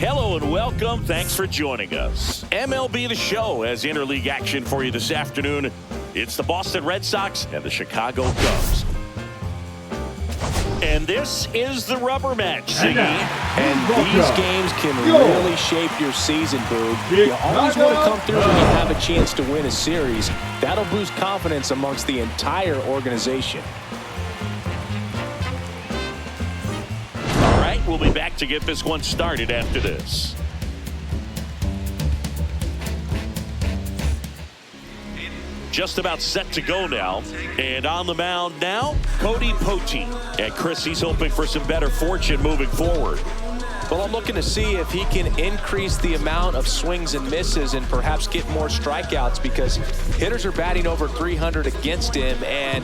Hello and welcome. Thanks for joining us. MLB The Show has interleague action for you this afternoon. It's the Boston Red Sox and the Chicago Cubs. And this is the rubber match, Ziggy. And these games can really shape your season, Boog. You always want to come through when you have a chance to win a series. That'll boost confidence amongst the entire organization. All right, we'll be back to get this one started after this. Just about set to go now. And on the mound now, Cody Poteet. And Chris, he's hoping for some better fortune moving forward. Well, I'm looking to see if he can increase the amount of swings and misses and perhaps get more strikeouts, because hitters are batting over 300 against him, and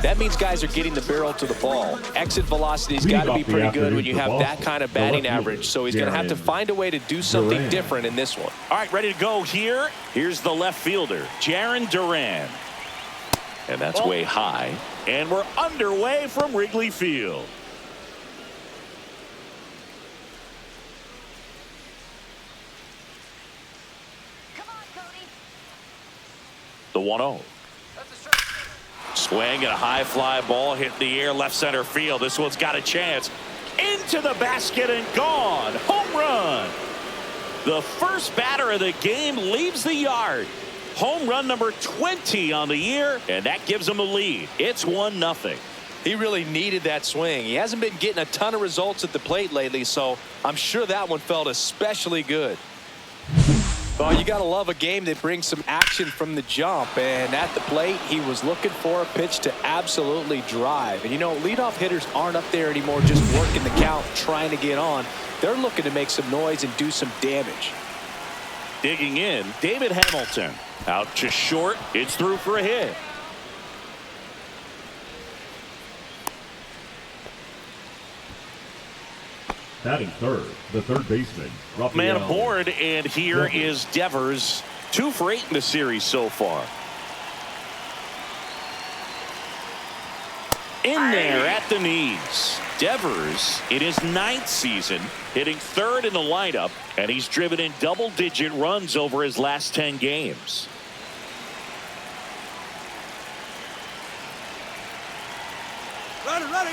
that means guys are getting the barrel to the ball. Exit velocity's got to be pretty good when you have that kind of batting average, so he's going to have to find a way to do something different in this one. All right, ready to go here. Here's the left fielder, Jarren Duran. And that's way high. And we're underway from Wrigley Field. The 1-0. Swing and a high fly ball hit the air left center field. This one's got a chance. Into the basket and gone. Home run. The first batter of the game leaves the yard. Home run number 20 on the year, and that gives him a lead. It's 1-0. He really needed that swing. He hasn't been getting a ton of results at the plate lately, so I'm sure that one felt especially good. Well, you got to love a game that brings some action from the jump. And at the plate, he was looking for a pitch to absolutely drive. And, you know, leadoff hitters aren't up there anymore just working the count, trying to get on. They're looking to make some noise and do some damage. Digging in, David Hamilton. Out to short. It's through for a hit. Batting third, the third baseman, Rafael. Man aboard, and here is Devers. 2 for 8 in the series so far. In there at the knees. Devers in his 9th season, hitting third in the lineup, and he's driven in double-digit runs over his last 10 games.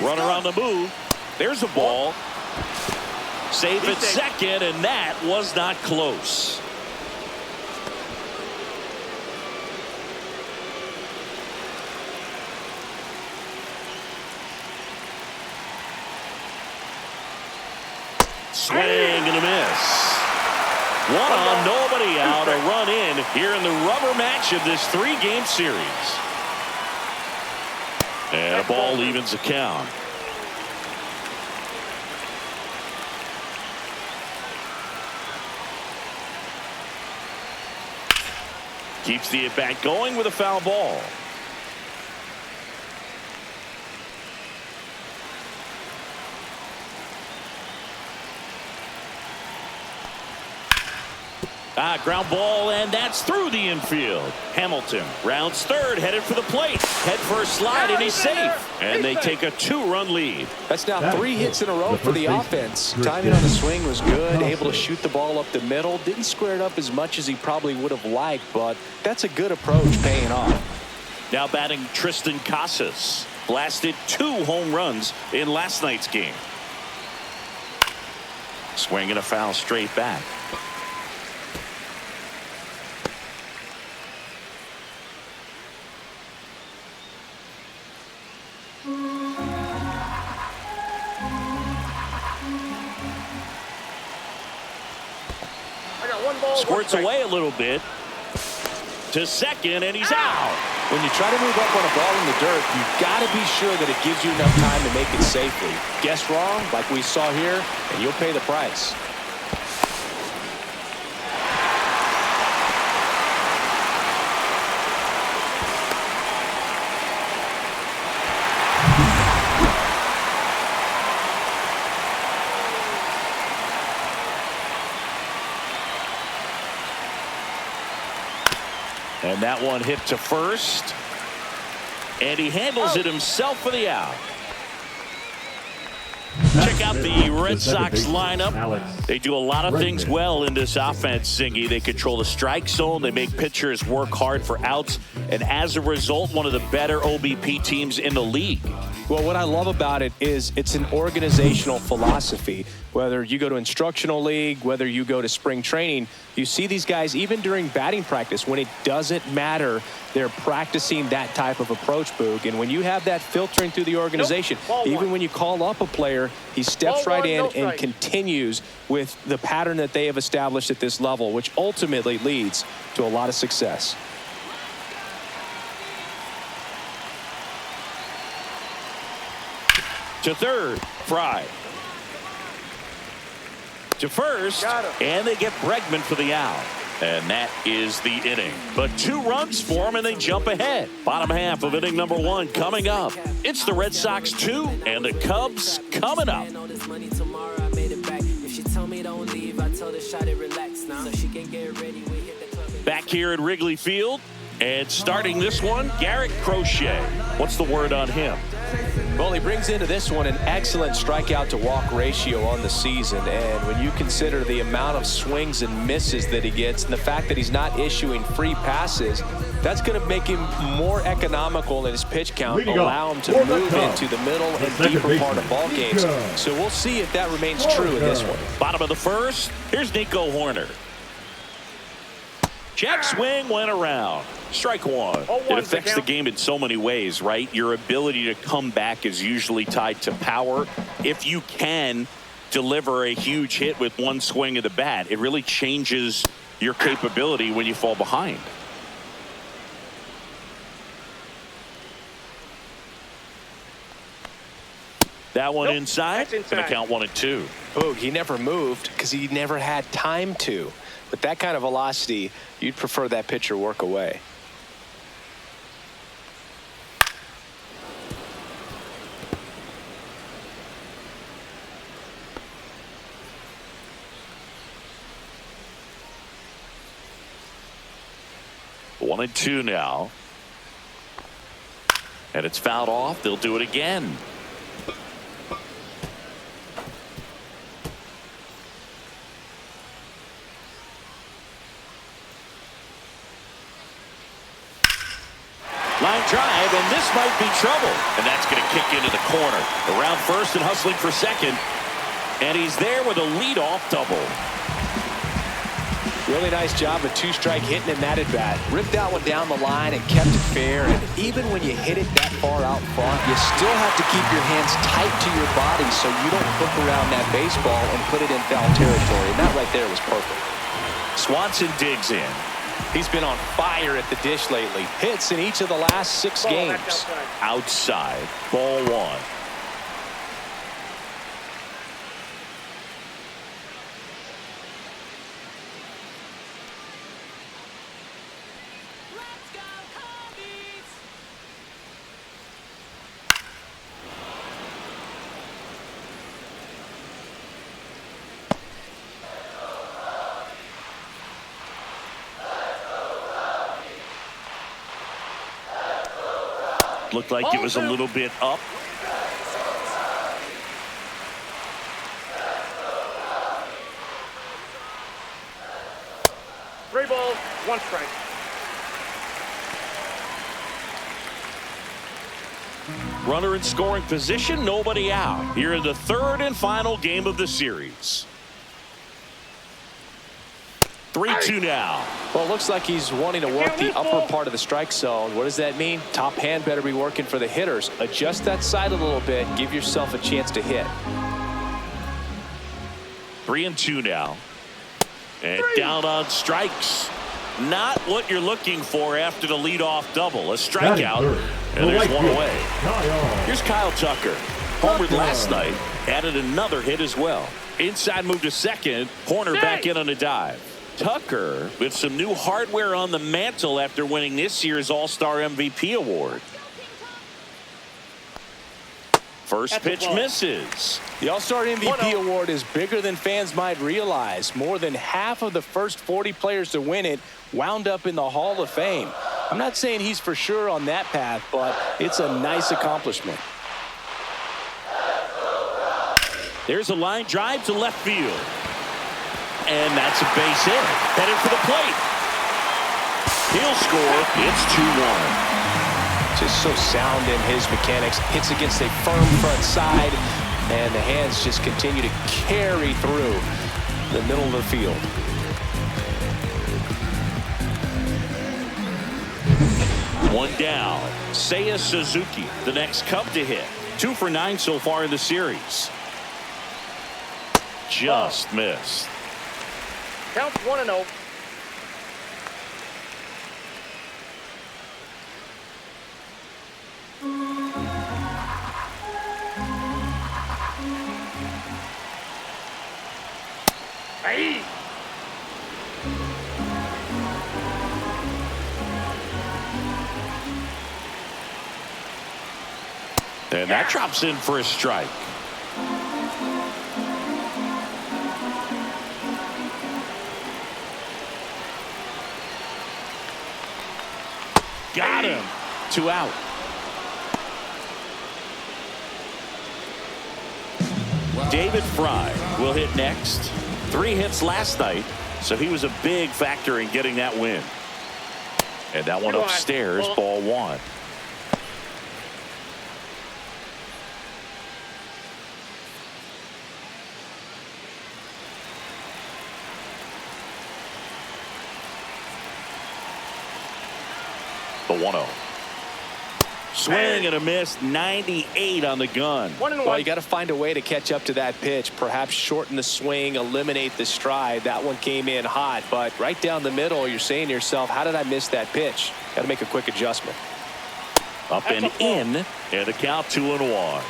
Runner on the move. There's a ball. Safe at second, and that was not close. Swing and a miss. One on, nobody out, a run in here in the rubber match of this 3-game series. And a ball evens the count. Keeps the at-bat going with a foul ball. Ground ball, and that's through the infield. Hamilton rounds third, headed for the plate. Head first slide, and he's safe. And they take a 2-run lead. That's now 3 hits in a row for the offense. Timing on the swing was good, able to shoot the ball up the middle. Didn't square it up as much as he probably would have liked, but that's a good approach, paying off. Now batting Tristan Casas. Blasted 2 home runs in last night's game. Swing and a foul straight back. Squirts away a little bit to second, and he's out. When you try to move up on a ball in the dirt, you've got to be sure that it gives you enough time to make it safely. Guess wrong, like we saw here, and you'll pay the price. And that one hit to first. And he handles it himself for the out. Check out the Red Sox lineup. They do a lot of things well in this offense, Singy. They control the strike zone. They make pitchers work hard for outs. And as a result, one of the better OBP teams in the league. Well, what I love about it is it's an organizational philosophy. Whether you go to instructional league, whether you go to spring training, you see these guys even during batting practice when it doesn't matter. They're practicing that type of approach, Boog. And when you have that filtering through the organization, even when you call up a player, he steps right in and continues with the pattern that they have established at this level, which ultimately leads to a lot of success. To third, Fry. To first, and they get Bregman for the out. And that is the inning. But 2 runs for them, and they jump ahead. Bottom half of inning number 1 coming up. It's the Red Sox 2 and the Cubs coming up. Back here at Wrigley Field, and starting this one, Garrett Crochet. What's the word on him? Well, he brings into this one an excellent strikeout-to-walk ratio on the season. And when you consider the amount of swings and misses that he gets and the fact that he's not issuing free passes, that's going to make him more economical in his pitch count, allow him to move into the middle and deeper part of ball games. So we'll see if that remains true in this one. Bottom of the first, here's Nico Horner. Check swing went around. Strike one. It affects the game in so many ways, right? Your ability to come back is usually tied to power. If you can deliver a huge hit with one swing of the bat, it really changes your capability when you fall behind. That one inside. Gonna count 1-2. Boog, he never moved because he never had time to. With that kind of velocity, you'd prefer that pitcher work away. One and two now. And it's fouled off. They'll do it again. Line drive, and this might be trouble. And that's going to kick into the corner. Around first and hustling for second. And he's there with a leadoff double. Really nice job of two-strike hitting in that at bat. Ripped that one down the line and kept it fair. And even when you hit it that far out front, you still have to keep your hands tight to your body so you don't hook around that baseball and put it in foul territory. And that right there was perfect. Swanson digs in. He's been on fire at the dish lately. Hits in each of the last 6 games. Outside. Ball one. Looked like it was a little bit up. Three balls, 1 strike. Runner in scoring position, nobody out. Here in the third and final game of the series. 3-2 now. Well, it looks like he's wanting to work the upper part of the strike zone. What does that mean? Top hand better be working for the hitters. Adjust that side a little bit. Give yourself a chance to hit. 3-2 now. And down on strikes. Not what you're looking for after the leadoff double. A strikeout. And there's one away. Here's Kyle Tucker. Homered last night. Added another hit as well. Inside move to second. Horner back in on a dive. Tucker with some new hardware on the mantle after winning this year's All-Star MVP award. First pitch misses. The All-Star MVP award is bigger than fans might realize. More than half of the first 40 players to win it wound up in the Hall of Fame. I'm not saying he's for sure on that path, but it's a nice accomplishment. There's a line drive to left field. And that's a base hit. Headed for the plate. He'll score. It's 2-1. Just so sound in his mechanics. Hits against a firm front side. And the hands just continue to carry through the middle of the field. One down. Seiya Suzuki, the next Cub to hit. 2 for 9 so far in the series. Just missed. Count 1-0. Hey. And that drops in for a strike. Got him. 2 out. David Fry will hit next. 3 hits last night, so he was a big factor in getting that win. And that one upstairs, ball 1. The 1-0. Swing and a miss. 98 on the gun. Well, you got to find a way to catch up to that pitch. Perhaps shorten the swing, eliminate the stride. That one came in hot, but right down the middle, you're saying to yourself, how did I miss that pitch? Got to make a quick adjustment. Up and in, and the count 2-1.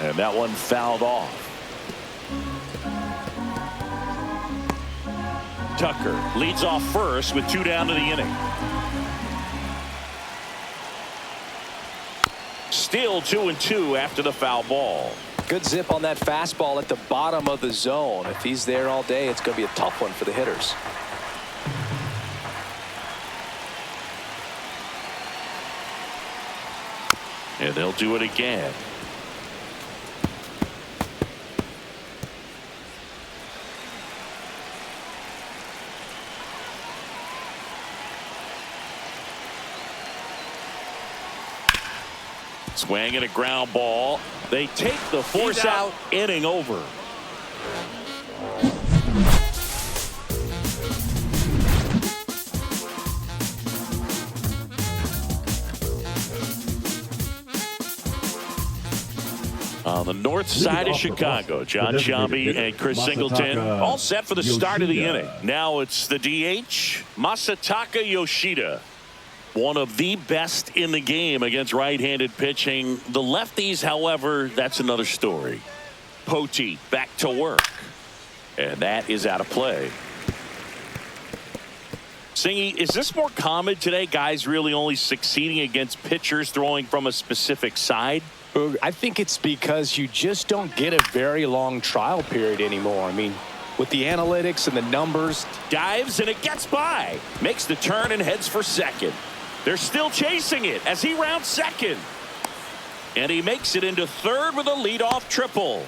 And that one fouled off. Tucker leads off first with 2 down to the inning. Still 2-2 after the foul ball. Good zip on that fastball at the bottom of the zone. If he's there all day, it's going to be a tough one for the hitters. And they'll do it again. Swing and a ground ball. They take the force out. Inning over. On the north side of Chicago, John Sciambi and Chris Singleton all set for the start of the inning. Now it's the DH, Masataka Yoshida. One of the best in the game against right-handed pitching. The lefties, however, that's another story. Pote back to work. And that is out of play. Singy, is this more common today? Guys really only succeeding against pitchers throwing from a specific side? I think it's because you just don't get a very long trial period anymore. I mean, with the analytics and the numbers. Dives and it gets by. Makes the turn and heads for second. They're still chasing it as he rounds second. And he makes it into third with a leadoff triple.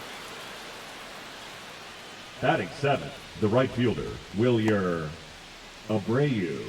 Batting 7th, the right fielder, Wilyer Abreu.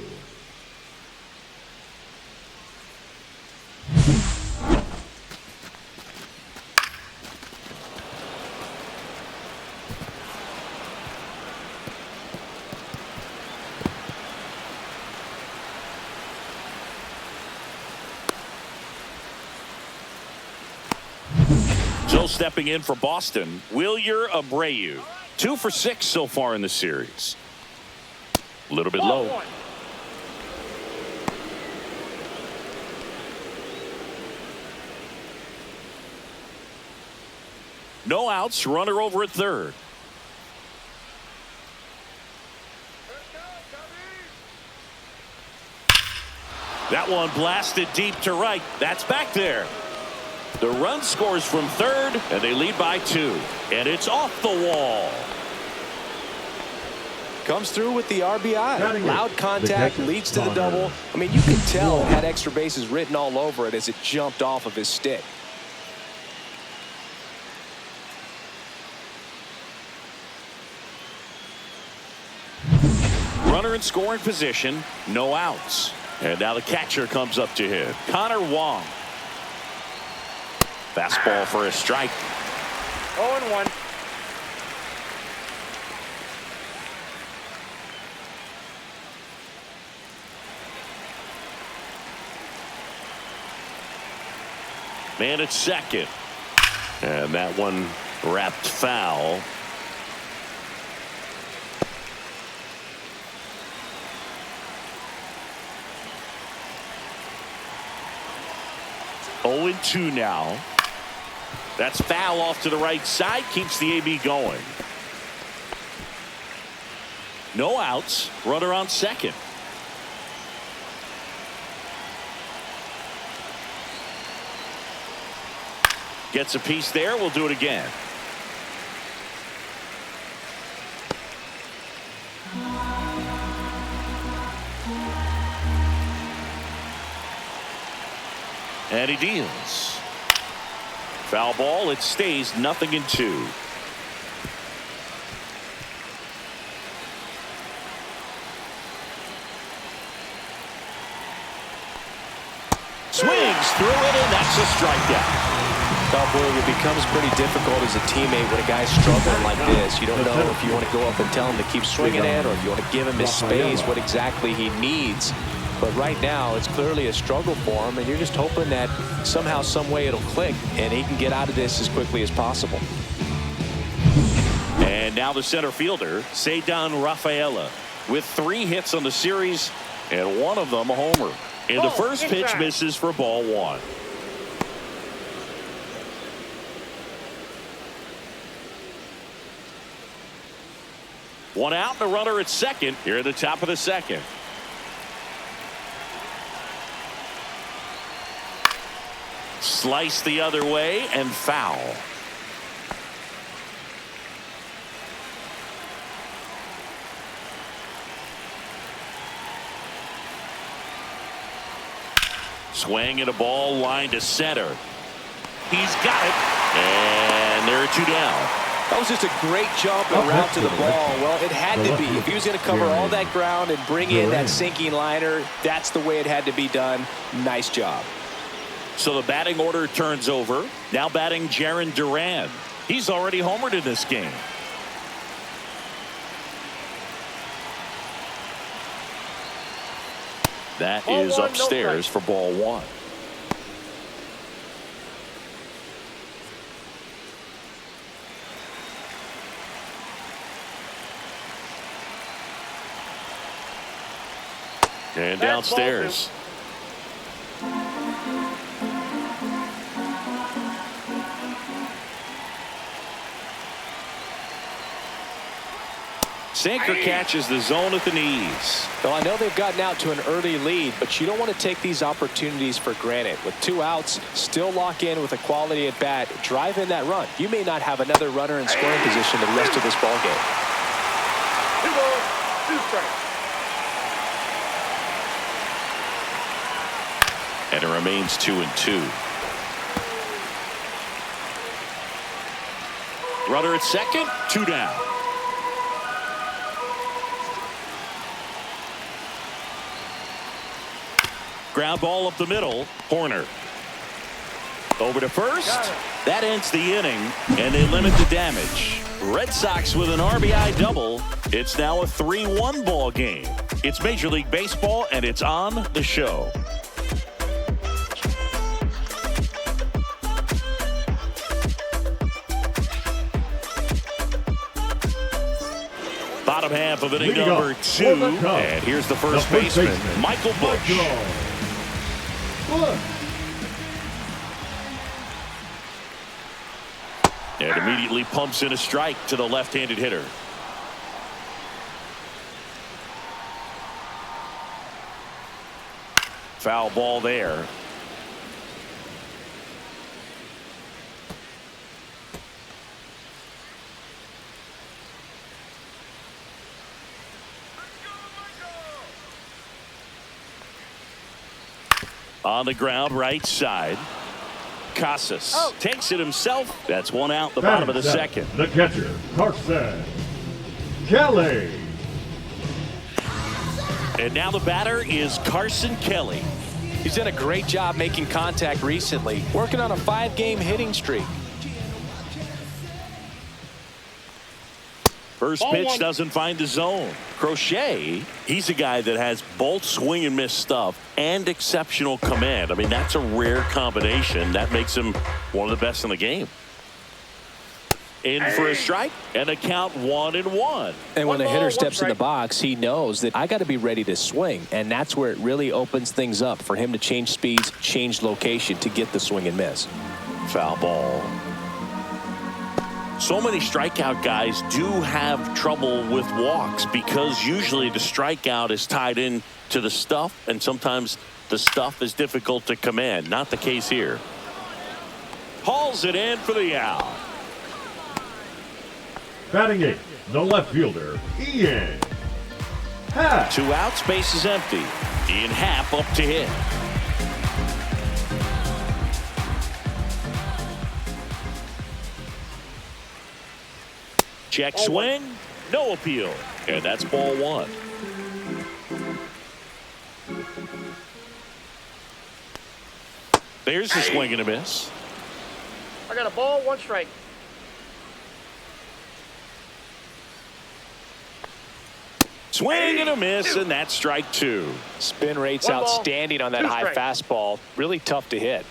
So stepping in for Boston, Wilyer Abreu. 2 for 6 so far in the series. A little bit low. No outs, runner over at third. That one blasted deep to right. That's back there. The run scores from third, and they lead by 2. And it's off the wall. Comes through with the RBI. Batting Loud it, contact the leads to the catcher, double. I mean, you could tell it had extra bases written all over it as it jumped off of his stick. Runner in scoring position, no outs. And now the catcher comes up to him. Connor Wong. Fastball for a strike. 0-1. Man at second. And that one wrapped foul. Oh, 2 now. That's foul off to the right side. Keeps the AB going. No outs. Runner on second. Gets a piece there. We'll do it again. And he deals. Foul ball. It stays 0-2. Swings through it, and that's a strikeout. It becomes pretty difficult as a teammate when a guy's struggling like this. You don't know if you want to go up and tell him to keep swinging it or if you want to give him his space, what exactly he needs. But right now, it's clearly a struggle for him, and you're just hoping that somehow, some way it'll click, and he can get out of this as quickly as possible. And now the center fielder, Ceddanne Rafaela, with 3 hits on the series, and one of them a homer. And the first pitch misses for ball 1. One out and a runner at second here at the top of the second. Slice the other way and foul. Swing and a ball line to center. He's got it. And there are 2 down. That was just a great jump and route to the ball. Well, it had to be. If he was going to cover all that ground and bring in that sinking liner, that's the way it had to be done. Nice job. So the batting order turns over. Now batting Jarren Duran. He's already homered in this game. That is upstairs for ball 1. And downstairs. Sinker catches the zone at the knees. Well, I know they've gotten out to an early lead, but you don't want to take these opportunities for granted. With 2 outs, still lock in with a quality at bat, drive in that run. You may not have another runner in scoring position the rest of this ball game. 2 balls, 2 strikes. And it remains 2-2. Runner at second, 2 down. Ground ball up the middle. Horner. Over to first. That ends the inning, and they limit the damage. Red Sox with an RBI double. It's now a 3-1 ball game. It's Major League Baseball, and it's on the show. Bottom half of inning number 2. And here's the first baseman, Michael Busch. And immediately pumps in a strike to the left-handed hitter. Foul ball there. On the ground, right side. Casas takes it himself. That's one out, the Batting bottom of the second. The catcher, Carson Kelly. And now the batter is Carson Kelly. He's done a great job making contact recently, working on a 5-game hitting streak. First pitch doesn't find the zone. Crochet, he's a guy that has both swing and miss stuff and exceptional command. I mean, that's a rare combination. That makes him one of the best in the game. In for a strike and a count 1-1. And when a hitter steps in the box, he knows that I got to be ready to swing. And that's where it really opens things up for him to change speeds, change location to get the swing and miss. Foul ball. So many strikeout guys do have trouble with walks because usually the strikeout is tied in to the stuff, and sometimes the stuff is difficult to command. Not the case here. Hauls it in for the out. Batting 8th, the left fielder, Ian Happ. 2 outs, base is empty. Ian Happ up to hit. Check swing, no appeal. And that's ball 1. There's the swing and a miss. I got a ball, 1 strike. Swing and a miss, and that's strike 2. Spin rate's 1 ball, outstanding on that 2 high strikes. fastball. Really tough to hit.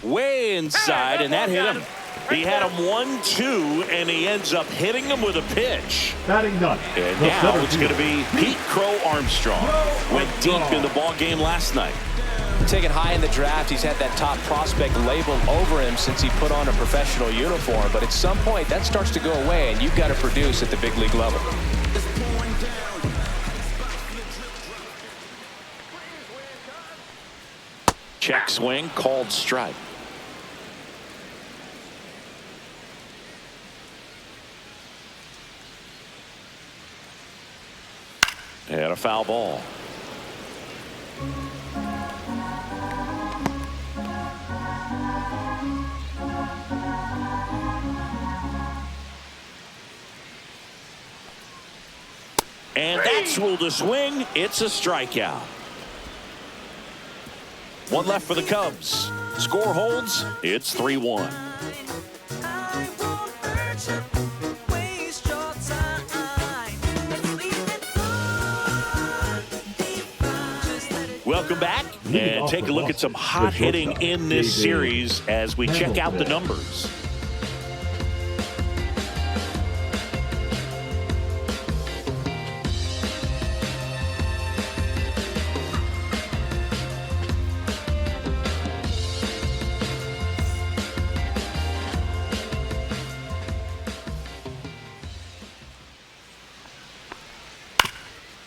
Way inside, and that hit him. He had him 1-2, and he ends up hitting him with a pitch. Batting 9th, And the now center it's going to fielder, be Pete Crow Armstrong. Went deep in the ball game last night. Taken high in the draft, he's had that top prospect label over him since he put on a professional uniform. But at some point, that starts to go away, and you've got to produce at the big league level. Check swing, called strike. And a foul ball. And that's ruled a swing. It's a strikeout. 1 left for the Cubs. Score holds. It's 3-1. Welcome back, and take a look at some hot hitting in this series as we check out the numbers.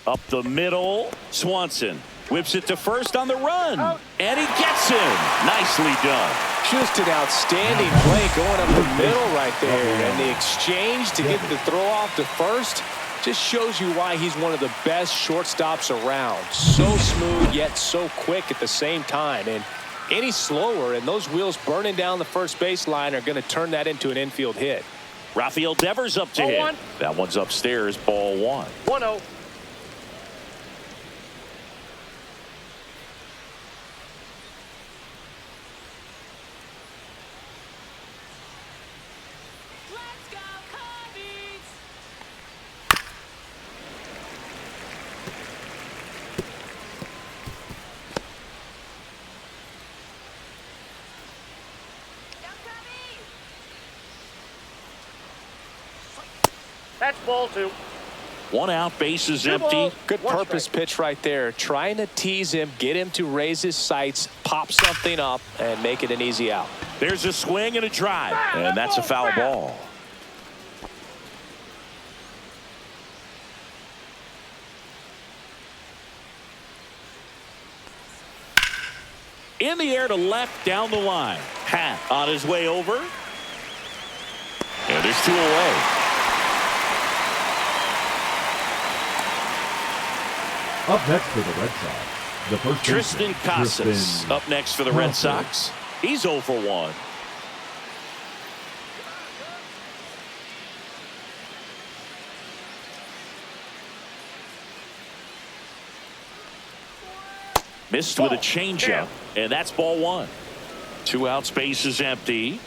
Up the middle, Swanson whips it to first on the run, and he gets him. Nicely done. Just an outstanding play going up the middle right there. And the exchange to get the throw off to first just shows you why he's one of the best shortstops around. So smooth, yet so quick at the same time. And any slower, and those wheels burning down the first baseline are going to turn that into an infield hit. Rafael Devers up to Ball hit. 1. That one's upstairs, ball 1. 1-0. That's ball 2. 1 out, base is 2 empty. balls, Good 1 purpose strike. pitch right there. Trying to tease him, get him to raise his sights, pop something up, and make it an easy out. There's a swing and a drive, and that's a foul ball. In the air to left, down the line. Happ on his way over. And there's 2 away. Up next for the Red Sox, the first Tristan baseman, Casas up next for the Red Casas. Sox. He's 0 for 1. Missed with a changeup, and that's ball 1. 2 outs, base is empty.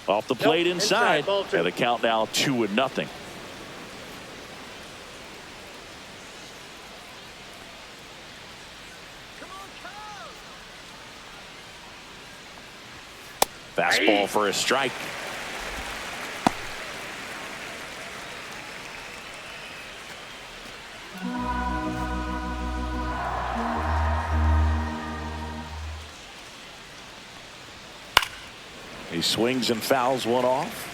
Off the plate inside, ball 2. and the count now 2-0. Fastball for a strike. He swings and fouls one off.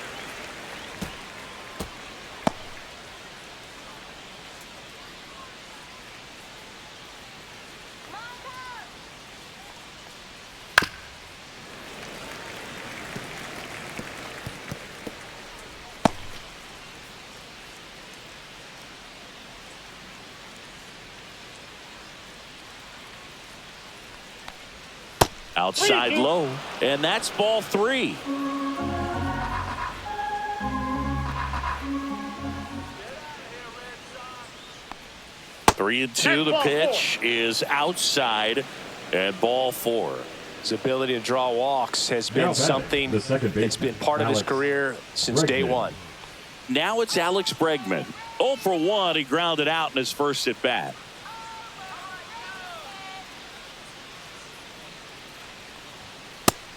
Outside low, and that's ball 3. Three and 2. The pitch is outside, and ball 4. His ability to draw walks has Now been batting, something the second that's been part of his Alex career since day Bregman. one. Now it's Alex Bregman. 0 for 1. He grounded out in his first at bat.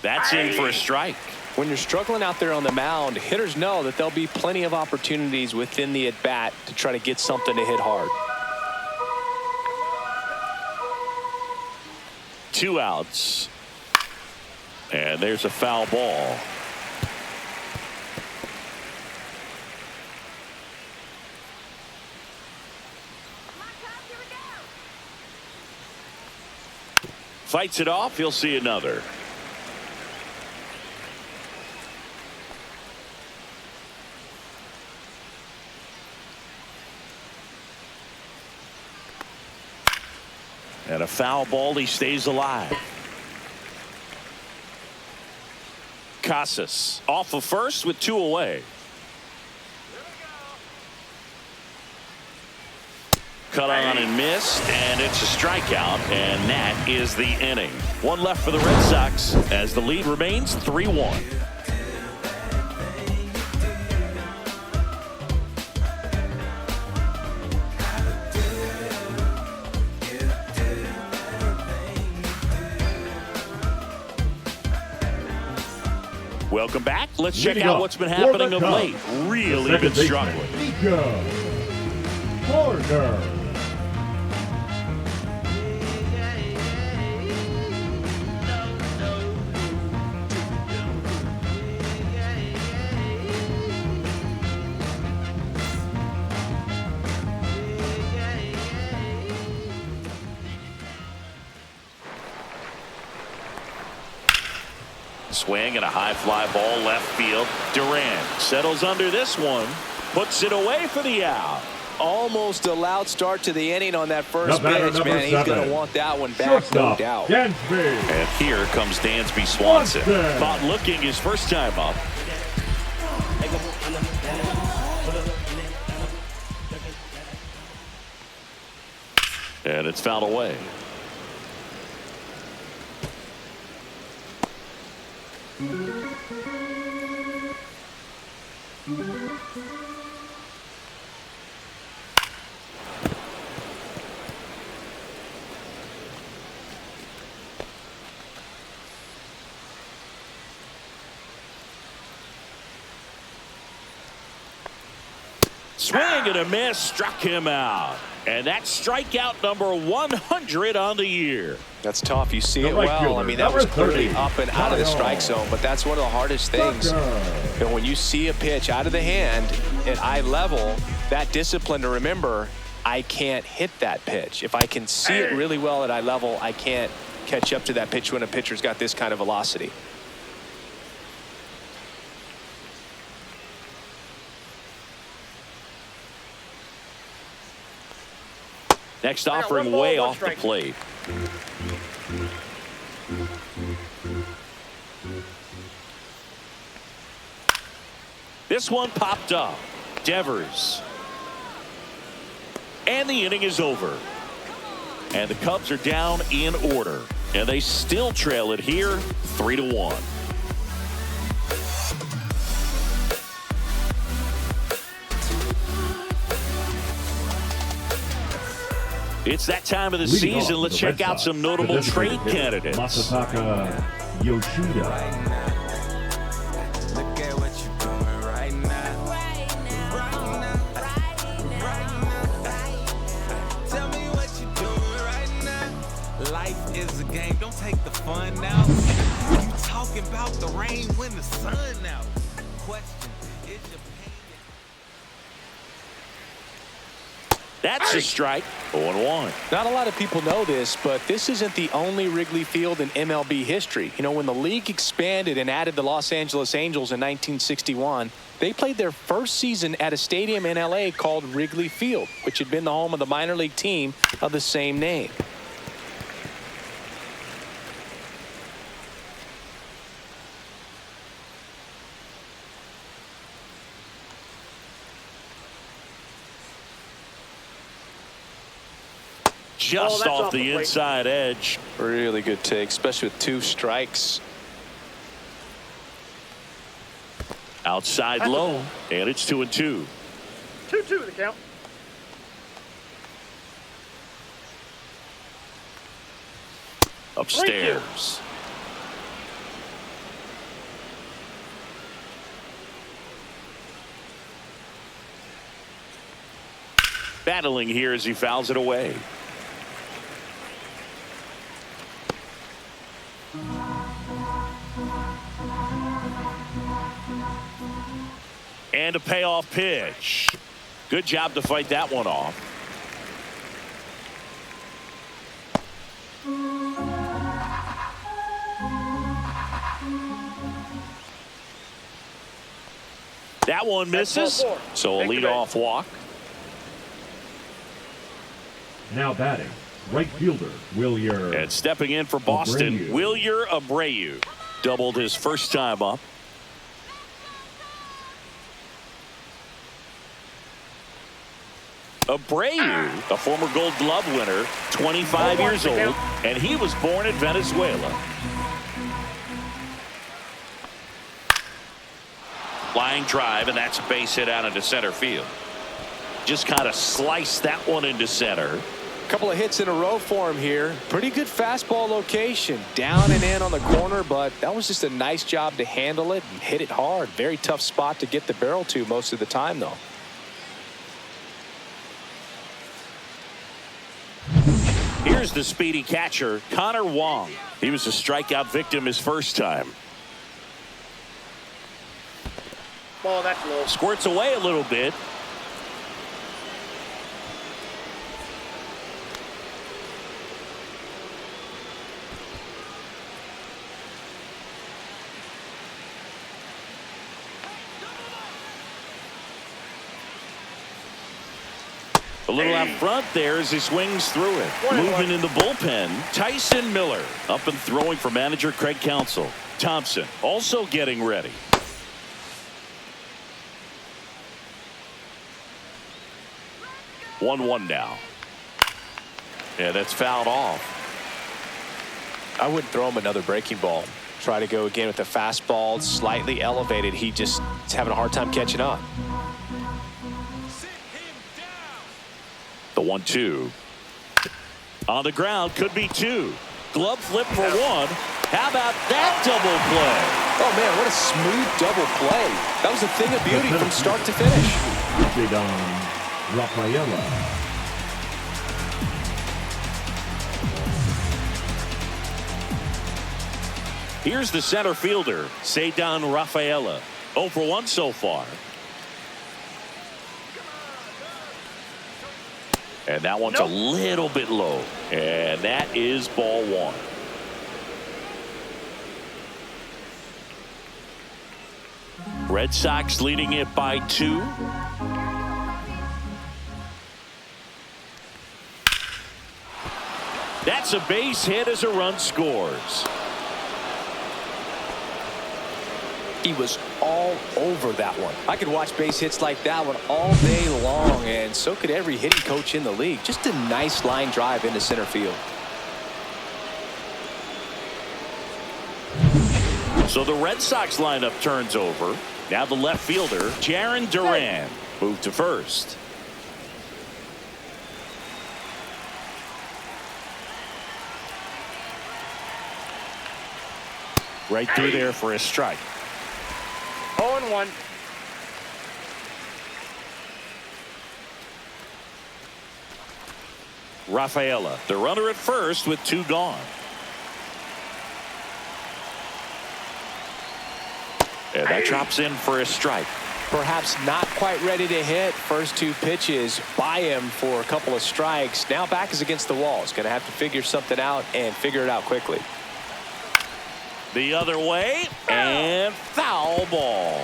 That's in for a strike. When you're struggling out there on the mound, hitters know that there'll be plenty of opportunities within the at-bat to try to get something to hit hard. 2 outs. And there's a foul ball. Fights it off. He'll see another. And a foul ball. He stays alive. Casas off of first with 2 away. Cut on and missed, and it's a strikeout, and that is the inning. 1 left for the Red Sox as the lead remains 3-1. Welcome back. Let's check out what's been happening of late. Really been struggling. Corner. Swing and a high fly ball left field. Durant settles under this one. Puts it away for the out. Almost a loud start to the inning on that first batter, pitch, man. He's going to want that one back, no Shortstop, doubt. Dansby. And here comes Dansby Swanson. Swanson. Thought looking his first time up. And it's fouled away. Swing and a miss, struck him out. And that's strikeout number 100 on the year. That's tough. You see The it right well. fielder, I mean, that was number clearly 30, up and out of the strike zone, but that's one of the hardest things. And when you see a pitch out of the hand at eye level, that discipline to remember, I can't hit that pitch. If I can see it really well at eye level, I can't catch up to that pitch when a pitcher's got this kind of velocity. Next I got offering one ball, way one off the strike. plate. This one popped up. Devers. And the inning is over. And the Cubs are down in order. And they still trail it here 3-1. It's that time of the Leading season. off Let's the check Red out Sox, some the notable designated trade hitter, candidates. Masataka Yoshida. Look at what you're doing right now. Tell me what you're doing right now. Life is a game. Don't take the fun now. You talking about the rain when the sun out. Question, is your pain? That's a strike. 0-1. Not a lot of people know this, but this isn't the only Wrigley Field in MLB history. You know, when the league expanded and added the Los Angeles Angels in 1961, they played their first season at a stadium in LA called Wrigley Field, which had been the home of the minor league team of the same name. Just that's off off the the plate. inside edge. Really good take, especially with 2 strikes. Outside That's a low. ball. And it's 2-2. 2-2 the count. Upstairs. Battling here as he fouls it away. And a payoff pitch. Good job to fight that one off. That one That's misses. ball 4. So a Take the bait. leadoff walk. Now batting, right fielder, Wilyer. And stepping in for Boston, Abreu. Wilyer Abreu. Doubled his first time up. Abreu, a former Gold Glove winner, 25 years old, and he was born in Venezuela. Flying drive, and that's a base hit out into center field. Just kind of sliced that one into center. Couple of hits in a row for him here. Pretty good fastball location. Down and in on the corner, but that was just a nice job to handle it and hit it hard. Very tough spot to get the barrel to most of the time, though. Here's the speedy catcher, Connor Wong. He was a strikeout victim his first time. Ball, that's low. Squirts away a little bit. A little out front there as he swings through it. 1-1. Moving in the bullpen, Tyson Miller up and throwing for manager Craig Counsell. Thompson also getting ready. One now. Yeah, that's fouled off. I wouldn't throw him another breaking ball. Try to go again with the fastball, slightly elevated. He just is having a hard time catching up. The 1-2. On the ground, could be 2. Glove flip for 1. How about that double play? Oh, man, what a smooth double play. That was a thing of beauty from start to finish. Jadon Rafaela. Here's the center fielder, Ceddanne Rafaela. 0 for 1 so far. And that one's a little bit low. And that is ball 1. Red Sox leading it by 2. That's a base hit as a run scores. He was all over that one. I could watch base hits like that one all day long, and so could every hitting coach in the league. Just a nice line drive into center field. So the Red Sox lineup turns over. Now the left fielder, Jarren Duran, moved to first. Right through there for a strike. 0-1. Rafaela, the runner at first with 2 gone. And that drops in for a strike. Perhaps not quite ready to hit. First 2 pitches by him for a couple of strikes. Now back is against the wall. He's going to have to figure something out and figure it out quickly. The other way, and foul ball.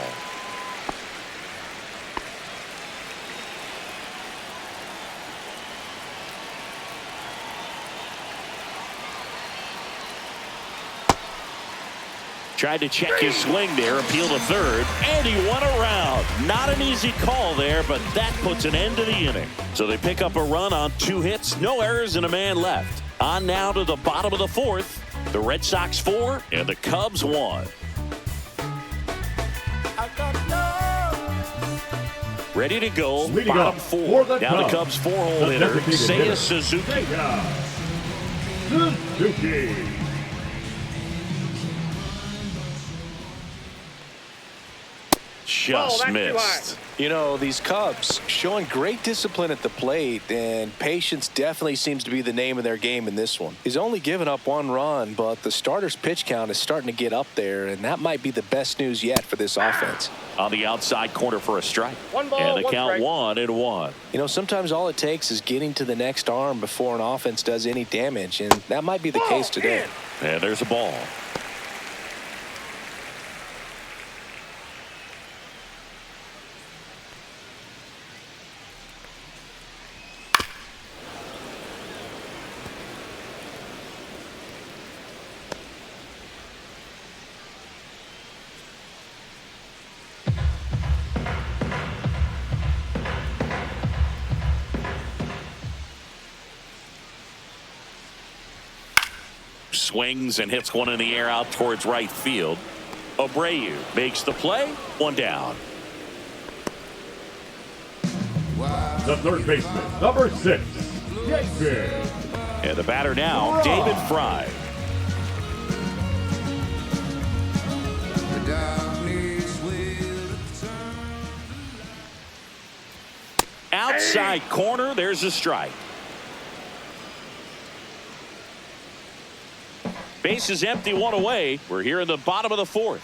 Tried to check his swing there, appeal to third, and he won around. Not an easy call there, but that puts an end to the inning. So they pick up a run on 2 hits, no errors, and a man left. On now to the bottom of the 4th. The Red Sox 4 and the Cubs 1. Ready to go, bottom 4. Now the Cubs 4-hole hitter, Seiya Suzuki. Suzuki. Just missed. You know, these Cubs showing great discipline at the plate, and patience definitely seems to be the name of their game in this one. He's only given up 1 run, but the starter's pitch count is starting to get up there, and that might be the best news yet for this offense. On the outside corner for a strike. 1 ball, and the 1 count strike. 1-1. You know, sometimes all it takes is getting to the next arm before an offense does any damage, and that might be the case today. And there's a ball. Swings and hits one in the air out towards right field. Abreu makes the play. 1 down. The third baseman, number 6, David. And the batter now, David Fry. Outside corner, there's a strike. Base is empty, 1 away. We're here in the bottom of the 4th.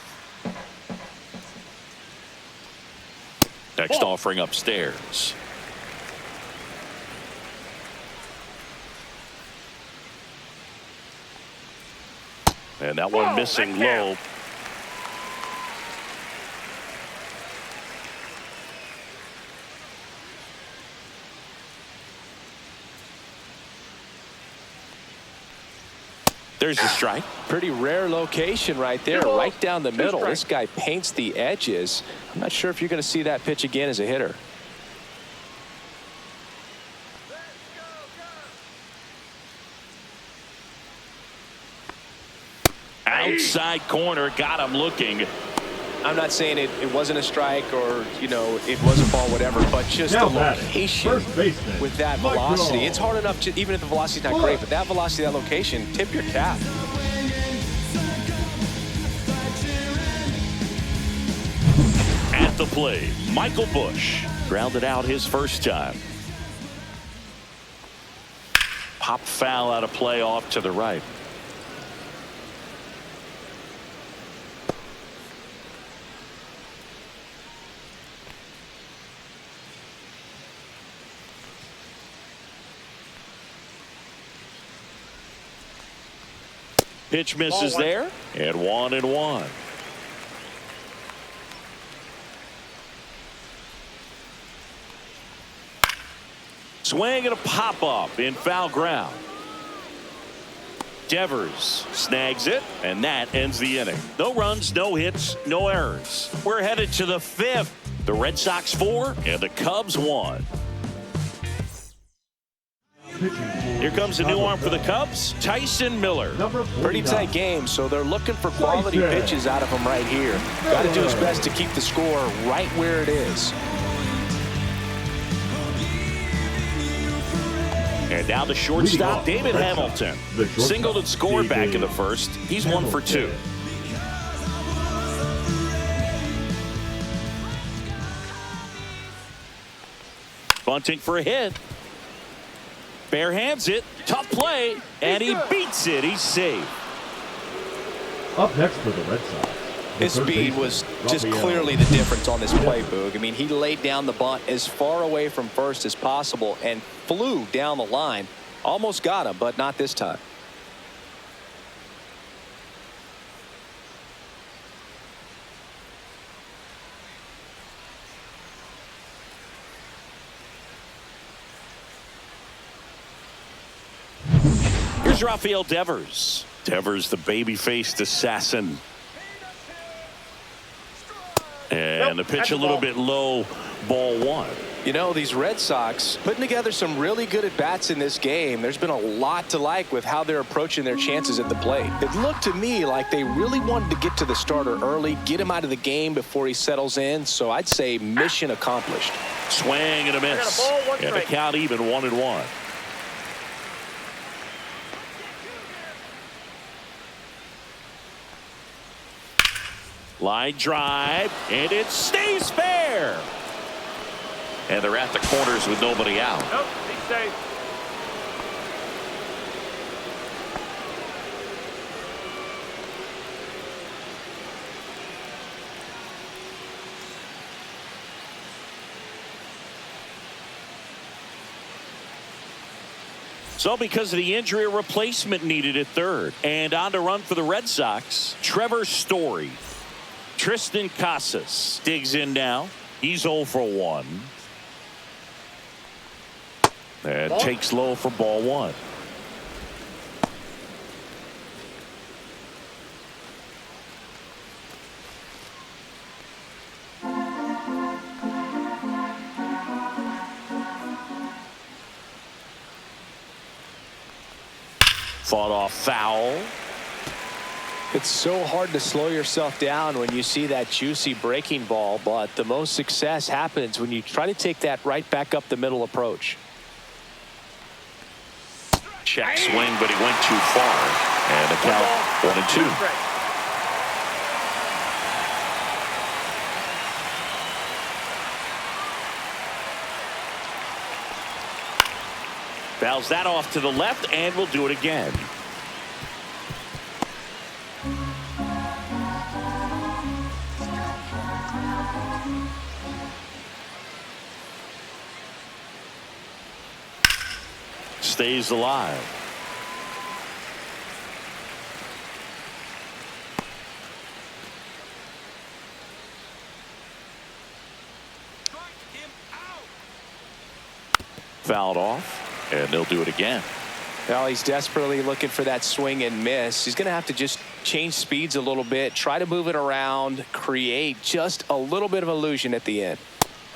Next offering upstairs. And that one missing low. There's a strike. Pretty rare location right there, right down the middle. This guy paints the edges. I'm not sure if you're going to see that pitch again as a hitter. Outside corner, got him looking. I'm not saying it wasn't a strike or, you know, it was a ball, whatever, but just the location with that velocity. It's hard enough to, even if the velocity's not great, but that velocity, that location, tip your cap. At the plate, Michael Busch grounded out his first time. Pop foul out of play off to the right. Pitch misses there, and 1-1. Swing and a pop up in foul ground. Devers snags it, and that ends the inning. No runs, no hits, no errors. We're headed to the 5th. The Red Sox 4 and the Cubs 1. Here comes a new arm for the Cubs, Tyson Miller. Pretty tight game, so they're looking for quality pitches out of him right here. Got to do his best to keep the score right where it is. And now the shortstop, David Hamilton. Singled and scored back in the first. He's 1 for 2. Bunting for a hit. Bare hands it. Tough play. And he beats it. He's safe. Up next for the Red Sox. His speed was just clearly the difference on this play, Boog. I mean, he laid down the bunt as far away from first as possible and flew down the line. Almost got him, but not this time. Here's Rafael Devers. Devers, the baby-faced assassin. And the pitch a little bit low, ball 1. You know, these Red Sox putting together some really good at-bats in this game. There's been a lot to like with how they're approaching their chances at the plate. It looked to me like they really wanted to get to the starter early, get him out of the game before he settles in. So I'd say mission accomplished. Swing and a miss. And the count even 1-1. Line drive, and it stays fair. And they're at the corners with nobody out. Nope, he's safe. So because of the injury, a replacement needed at third. And on to run for the Red Sox, Trevor Story. Tristan Casas digs in now. He's 0 for 1. And takes low for ball 1. Fought off foul. It's so hard to slow yourself down when you see that juicy breaking ball, but the most success happens when you try to take that right back up the middle approach. Check swing, but he went too far. And the count 1-2. Fouls that off to the left, and we'll do it again. Stays alive. Fouled off, and they'll do it again. Well, he's desperately looking for that swing and miss. He's going to have to just change speeds a little bit, try to move it around, create just a little bit of illusion at the end.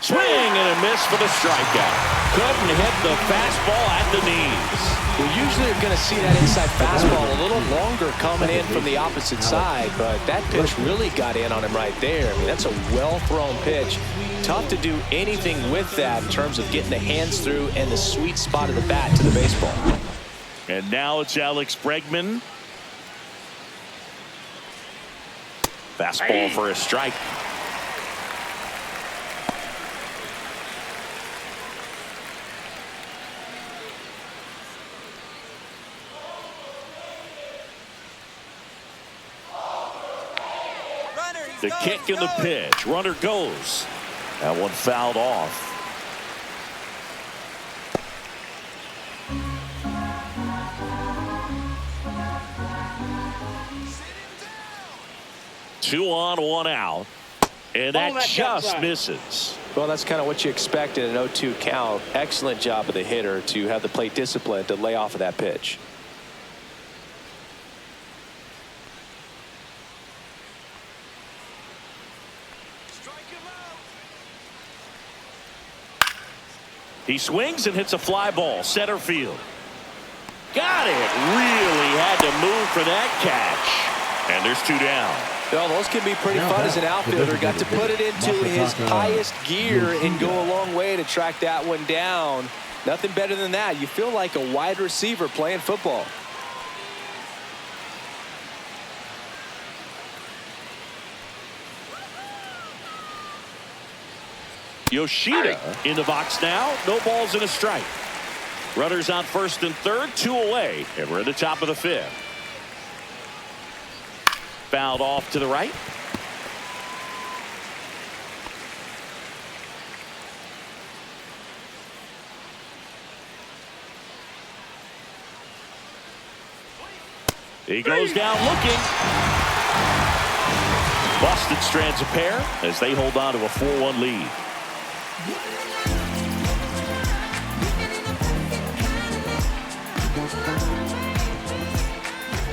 Swing and a miss for the strikeout. Couldn't hit the fastball at the knees. Well, usually you're going to see that inside fastball a little longer coming in from the opposite side, but that pitch really got in on him right there. I mean, that's a well-thrown pitch. Tough to do anything with that in terms of getting the hands through and the sweet spot of the bat to the baseball. And now it's Alex Bregman. Fastball for a strike. The kick and the pitch. Runner goes. That one fouled off. Two on, one out. And that just misses. Well, that's kind of what you expect in an 0-2 count. Excellent job of the hitter to have the plate discipline to lay off of that pitch. He swings and hits a fly ball center field. Got it. Really had to move for that catch. And there's 2 down. Well, those can be pretty fun as an outfielder. Got to put it into his highest gear and go a long way to track that one down. Nothing better than that. You feel like a wide receiver playing football. Yoshida in the box now. No balls and a strike. Runners on first and third, 2 away, and we're at the top of the 5th. Fouled off to the right. He goes down looking. Boston strands a pair as they hold on to a 4-1 lead.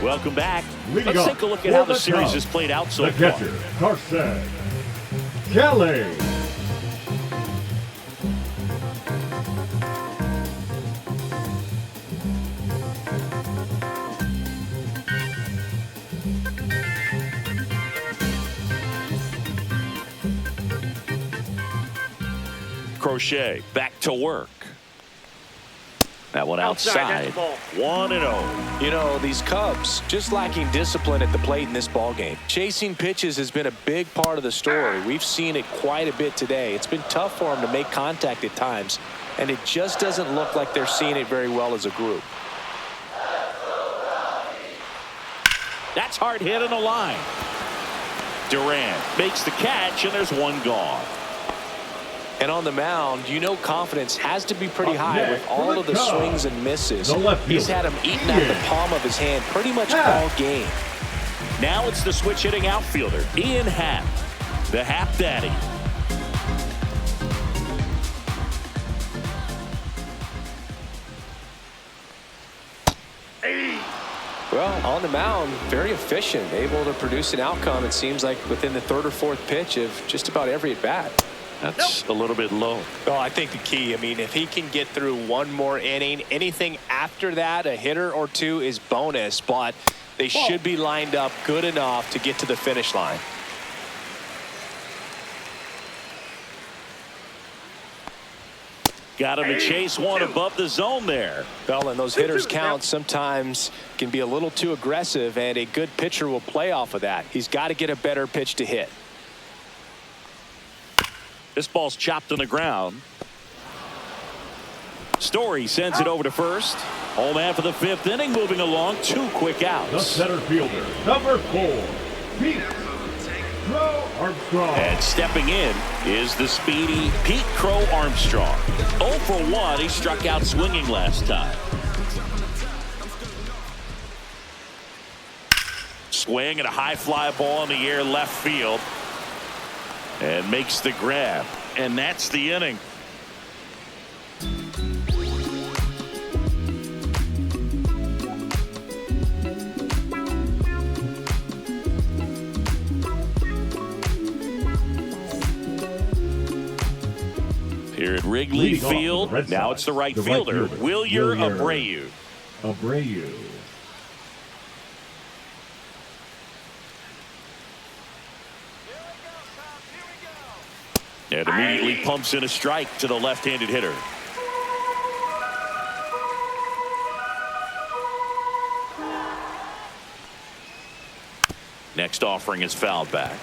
Welcome back. Let's take a look at how the series has played out so far. The catcher, Carson Kelly. Crochet back to work. That one outside. 1-0. You know, these Cubs just lacking discipline at the plate in this ball game. Chasing pitches has been a big part of the story. We've seen it quite a bit today. It's been tough for them to make contact at times, and it just doesn't look like they're seeing it very well as a group. That's hard hit on the line. Durant makes the catch, and there's 1 gone. And on the mound, you know confidence has to be pretty high with all of the swings and misses. He's had them eaten out the palm of his hand pretty much all game. Now it's the switch hitting outfielder, Ian Happ, the Happ Daddy. Well, on the mound, very efficient, able to produce an outcome, it seems like, within the 3rd or 4th pitch of just about every at-bat. That's a little bit low. Well, I think the key, I mean, if he can get through 1 more inning, anything after that, a hitter or 2 is bonus, but they should be lined up good enough to get to the finish line. Got him to chase 1 above the zone there. Well, and those hitters count sometimes can be a little too aggressive, and a good pitcher will play off of that. He's got to get a better pitch to hit. This ball's chopped on the ground. Story sends it over to first. Home man for the 5th inning, moving along, 2 quick outs. The center fielder, number 4, Pete Crow Armstrong. And stepping in is the speedy Pete Crow Armstrong. 0 for 1. He struck out swinging last time. Swing and a high fly ball in the air left field. And makes the grab. And that's the inning. Here at Wrigley Field, now it's the right fielder, Wilyer Abreu. And immediately pumps in a strike to the left-handed hitter. Next offering is fouled back.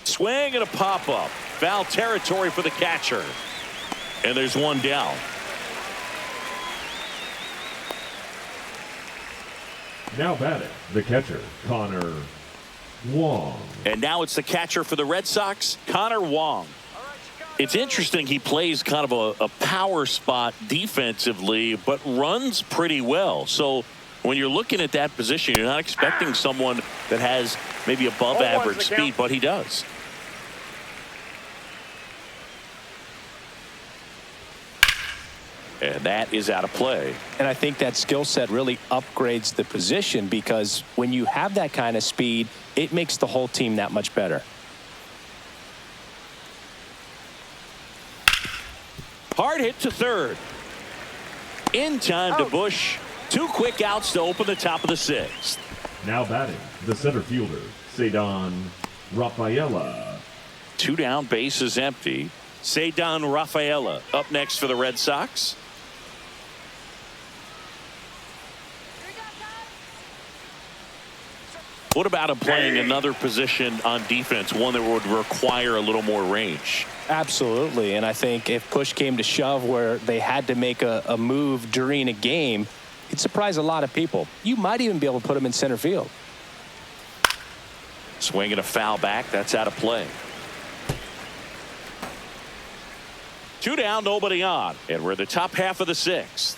Swing and a pop-up. Foul territory for the catcher. And there's 1 down. Now batting, the catcher, Connor Wong. And now it's the catcher for the Red Sox, Connor Wong. It's interesting, he plays kind of a power spot defensively, but runs pretty well. So when you're looking at that position, you're not expecting someone that has maybe above average speed, but he does. And that is out of play. And I think that skill set really upgrades the position, because when you have that kind of speed, it makes the whole team that much better. Hard hit to third. In time to Bush. 2 quick outs to open the top of the 6th. Now batting, the center fielder, Cedon Rafaela. 2 down, bases empty. Cedon Rafaela up next for the Red Sox. What about him playing another position on defense, one that would require a little more range? Absolutely. And I think if push came to shove where they had to make a move during a game, it'd surprise a lot of people. You might even be able to put him in center field. Swinging a foul back. That's out of play. 2 down, nobody on. And we're the top half of the 6th.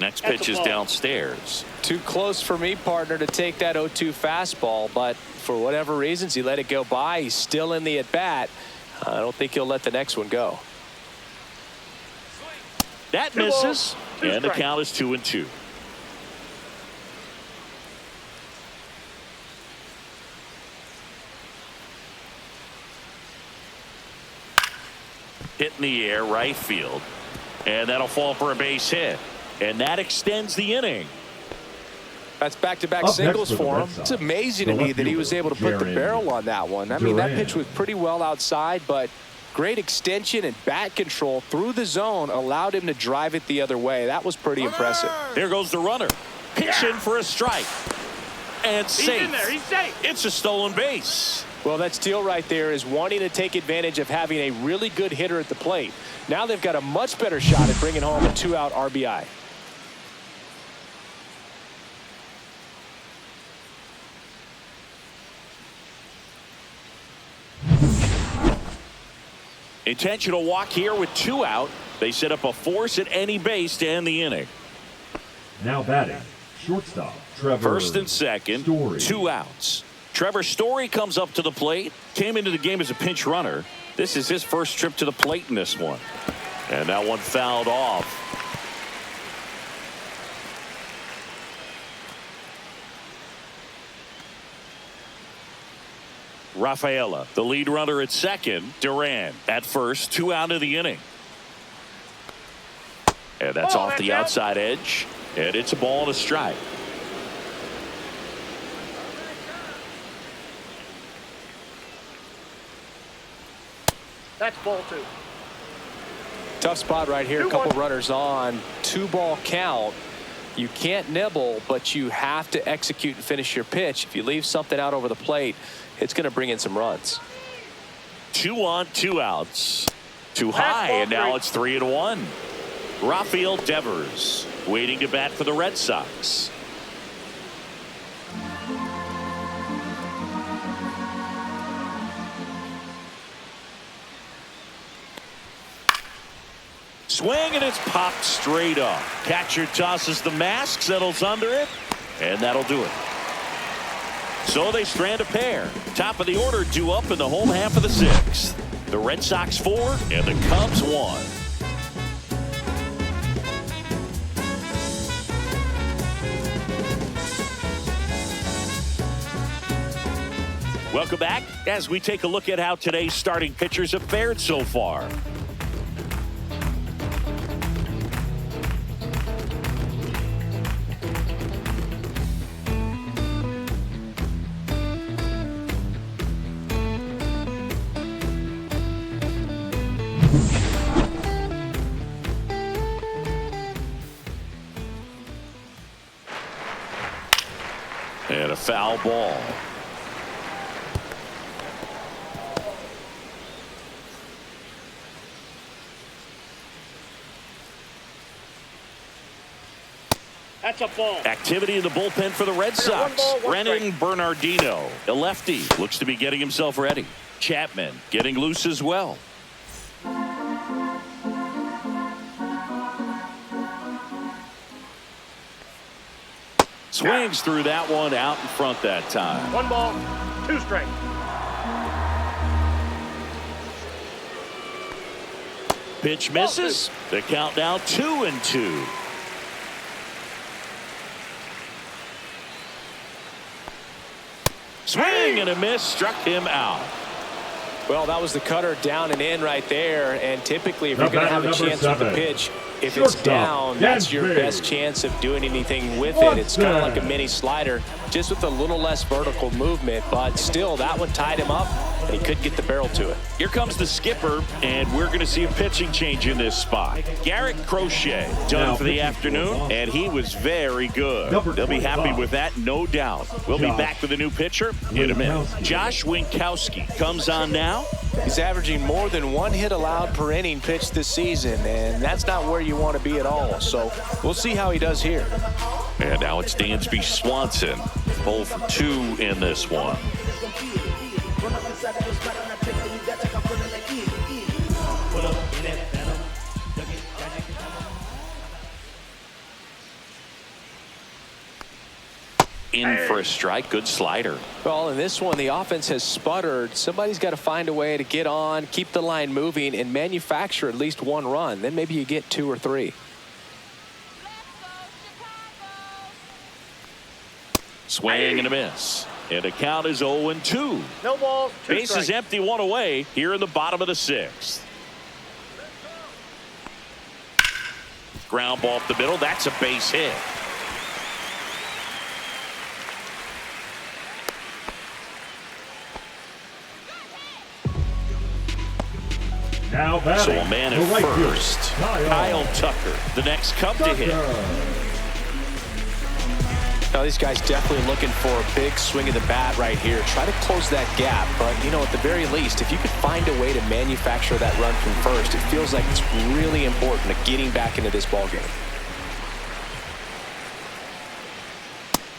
Next pitch is downstairs. Too close for me, partner, to take that 0-2 fastball, but for whatever reasons he let it go by. He's still in the at bat. I don't think he'll let the next one go. That misses, and the count is 2-2. Hit in the air, right field, and that'll fall for a base hit. And that extends the inning. That's back-to-back singles for him. It's amazing to me that he was able to put the barrel on that one. I mean, that pitch was pretty well outside, but great extension and bat control through the zone allowed him to drive it the other way. That was pretty impressive. There goes the runner. Pitch in for a strike. And safe. He's in there. He's safe. It's a stolen base. Well, that steal right there is wanting to take advantage of having a really good hitter at the plate. Now they've got a much better shot at bringing home a 2-out RBI. Intentional walk here with 2 out. They set up a force at any base to end the inning. Now batting, shortstop, Trevor. First and second, Story. 2 outs. Trevor Story comes up to the plate. Came into the game as a pinch runner. This is his first trip to the plate in this one. And that one fouled off. Rafaela, the lead runner at second. Duran at first, 2 out of the inning. And that's off the outside edge. And it's a ball and a strike. That's ball 2. Tough spot right here. A couple runners on. 2-ball count. You can't nibble, but you have to execute and finish your pitch. If you leave something out over the plate, it's going to bring in some runs. 2 on, 2 outs. Too high, and now it's 3-1. Rafael Devers waiting to bat for the Red Sox. Swing, and it's popped straight up. Catcher tosses the mask, settles under it, and that'll do it. So they strand a pair. Top of the order due up in the home half of the 6th. The Red Sox 4 and the Cubs 1. Welcome back as we take a look at how today's starting pitchers have fared so far. And a foul ball. That's a ball. Activity in the bullpen for the Red Sox. Brennan Bernardino, a lefty, looks to be getting himself ready. Chapman getting loose as well. Swings through that one, out in front that time. 1 ball, 2 strikes. Pitch misses. The count now 2-2. Swing and a miss, struck him out. Well, that was the cutter down and in right there. And typically, if you're going to have a chance with the pitch, if it's down, that's your best chance of doing anything with it. It's kind of like a mini slider, just with a little less vertical movement. But still, that one tied him up, and he couldn't get the barrel to it. Here comes the skipper, and we're going to see a pitching change in this spot. Garrett Crochet done for the afternoon, and he was very good. They'll be happy with that, no doubt. We'll be back with a new pitcher in a minute. Josh Winkowski comes on now. He's averaging more than 1 hit allowed per inning pitched this season, and that's not where you want to be at all. So we'll see how he does here. And now it's Dansby Swanson. 0 for 2 in this one. In for a strike. Good slider. Well, in this one, the offense has sputtered. Somebody's got to find a way to get on, keep the line moving, and manufacture at least 1 run. Then maybe you get 2 or 3. Swing and a miss. And the count is 0-2. No balls. 2 Base strikes. is empty, 1 away here in the bottom of the 6th. Ground ball up the middle. That's a base hit. Now So batting, a man the at right fielder, first. Kyle Tucker, the next Cub to hit. Now, these guys definitely looking for a big swing of the bat right here. Try to close that gap. But, you know, at the very least, if you could find a way to manufacture that run from first, it feels like it's really important to getting back into this ballgame.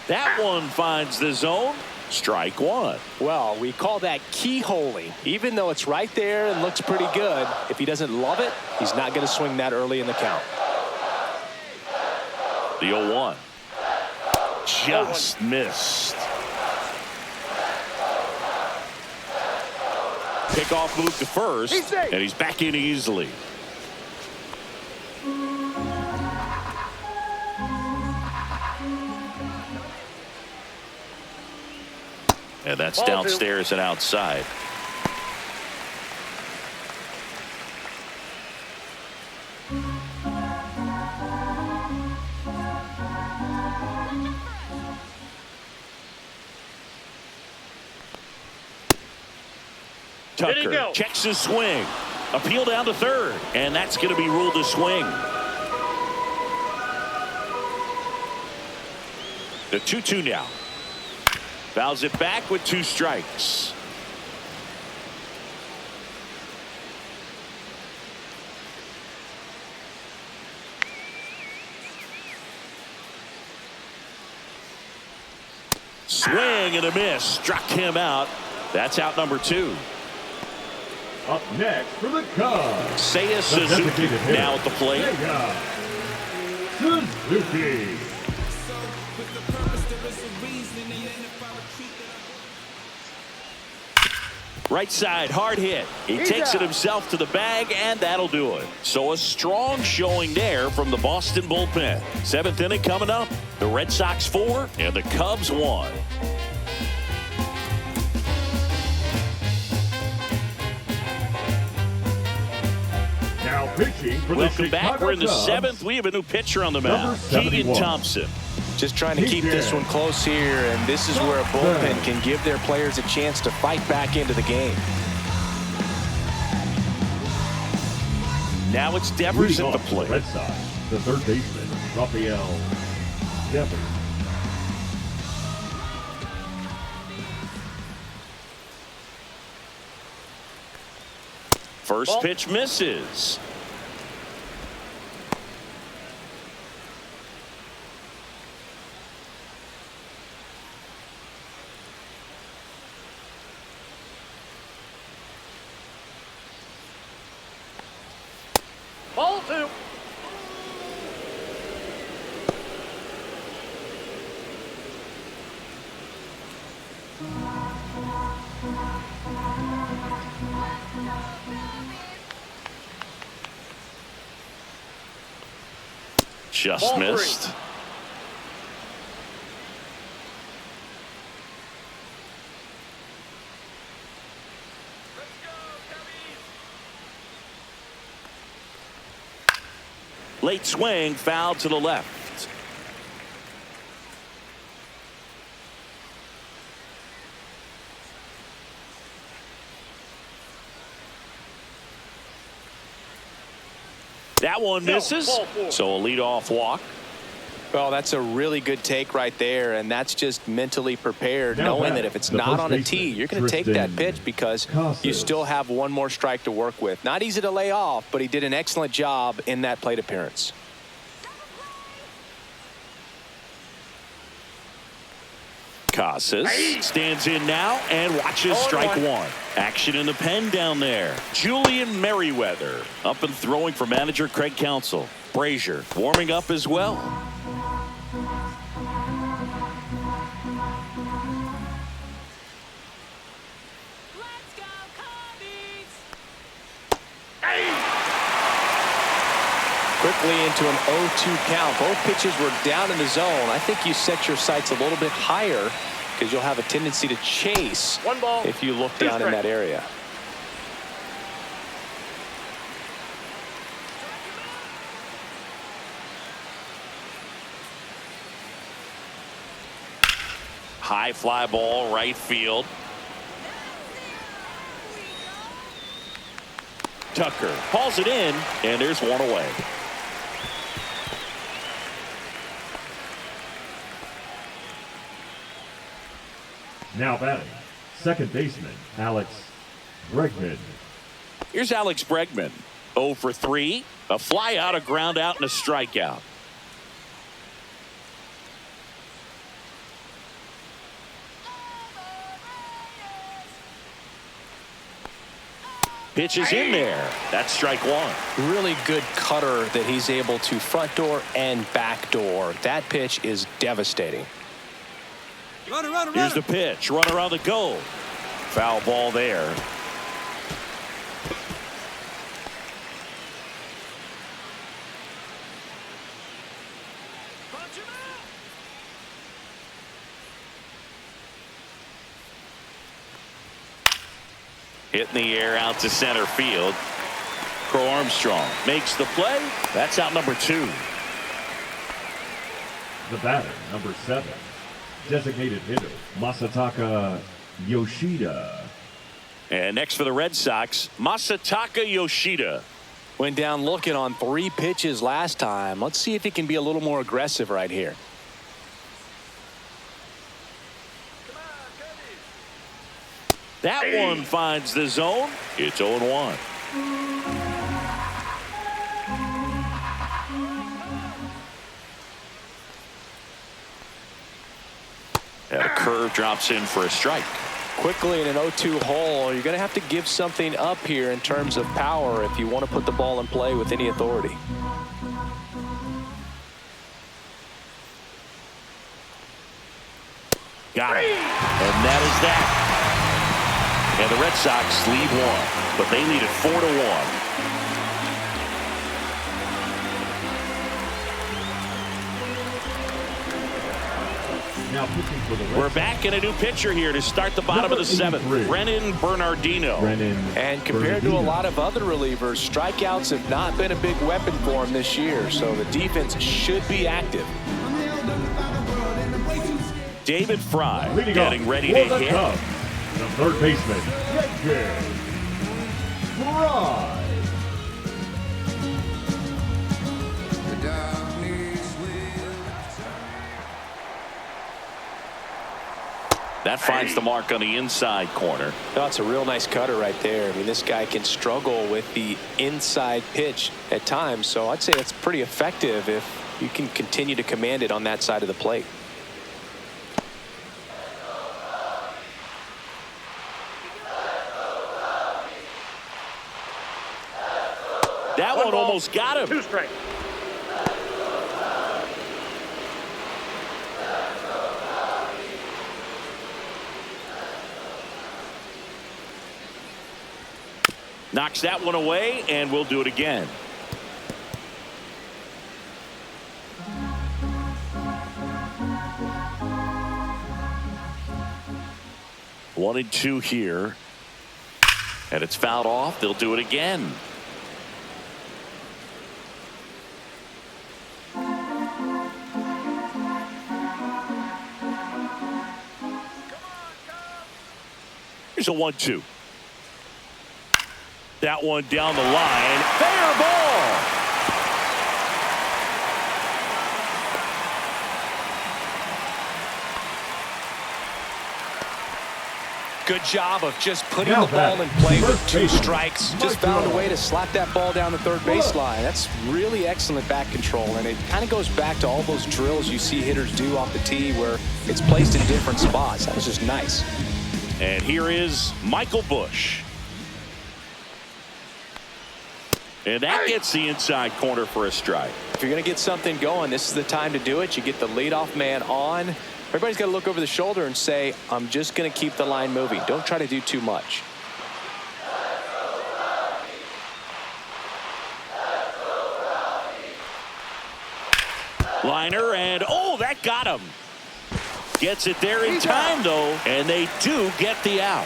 That one finds the zone. Strike 1. Well, we call that keyholing. Even though it's right there and looks pretty good, if he doesn't love it, he's not going to swing that early in the count. The 0-1. Just missed. Pickoff move to first, and he's back in easily. And that's downstairs and outside. Tucker checks his swing. Appeal down to third, and that's going to be ruled a swing. The 2-2 now. Fouls it back with 2 strikes. Swing and a miss. Struck him out. That's out number 2. Up next for the Cubs, Seiya Suzuki now at the plate. Seiya Suzuki. Right side, hard hit. He takes it himself to the bag, and that'll do it. So a strong showing there from the Boston bullpen. 7th inning coming up. The Red Sox 4 and the Cubs 1. Now pitching for Welcome the back. Chicago We're in the Cubs, 7th. We have a new pitcher on the mound. Number Keegan 71. Thompson. Just trying to keep this one close here, and this is where a bullpen can give their players a chance to fight back into the game. Now it's Devers at the Leadoff, plate. Red Sox, the third baseman, Rafael Devers. First pitch misses. Ball 2. Just Ball missed. 3. Late swing, foul to the left. That one misses. Ball 4. So a leadoff walk. Well, that's a really good take right there, and that's just mentally prepared, Now knowing back, that if it's the not first on a baseman, tee, you're going to take that pitch because you Casas. still have one more strike to work with. Not easy to lay off, but he did an excellent job in that plate appearance. Casas stands in now and watches strike one. Action in the pen down there. Julian Merriweather up and throwing for manager Craig Counsell. Brazier warming up as well. Quickly into an 0-2 count. Both pitches were down in the zone. I think you set your sights a little bit higher because you'll have a tendency to chase 1 ball. if you look 2 down in strikes. that area. High fly ball right field. Tucker hauls it in, and there's one away. Now batting, second baseman Alex Bregman. Here's Alex Bregman. 0 for 3. A fly out, a ground out, and a strikeout. Pitch is in there. That's strike one. Really good cutter that he's able to front door and back door. That pitch is devastating. Here's the pitch. Runner on the go. Foul ball there. Hit in the air out to center field. Crow Armstrong makes the play. That's out number 2. The batter, number 7, designated hitter Masataka Yoshida. And next for the Red Sox, Masataka Yoshida. Went down looking on 3 pitches last time. Let's see if he can be a little more aggressive right here. That one finds the zone. It's 0-1. And a curve drops in for a strike. Quickly in an 0-2 hole, you're going to have to give something up here in terms of power if you want to put the ball in play with any authority. Got it. And that is that. And the Red Sox lead one, but they lead it 4-1. Now pitching for the Red We're Sox, back in a new pitcher here to start the bottom of the 7th. 83. Brennan Bernardino. Brennan And compared to a Bernardino. lot of other relievers, strikeouts have not been a big weapon for him this year, so the defense should be active. David Fry Leading getting off ready for to the hit. Cubs, the third baseman David Fry. That finds the mark on the inside corner. That's a real nice cutter right there. I mean, this guy can struggle with the inside pitch at times, so I'd say that's pretty effective if you can continue to command it on that side of the plate. That one almost got him. 2 strikes. Knocks that one away, and we'll do it again. 1-2 here. And it's fouled off. They'll do it again. Here's a 1-2. That one down the line. Fair ball. Good job of just putting the ball in play with 2 strikes. Just found a way to slap that ball down the third baseline. That's really excellent back control, and it kind of goes back to all those drills you see hitters do off the tee where it's placed in different spots. That was just nice. And here is Michael Busch. And that gets the inside corner for a strike. If you're going to get something going, this is the time to do it. You get the leadoff man on. Everybody's got to look over the shoulder and say, I'm just going to keep the line moving. Don't try to do too much. Liner, and oh, that got him. Gets it there in time, though, and they do get the out.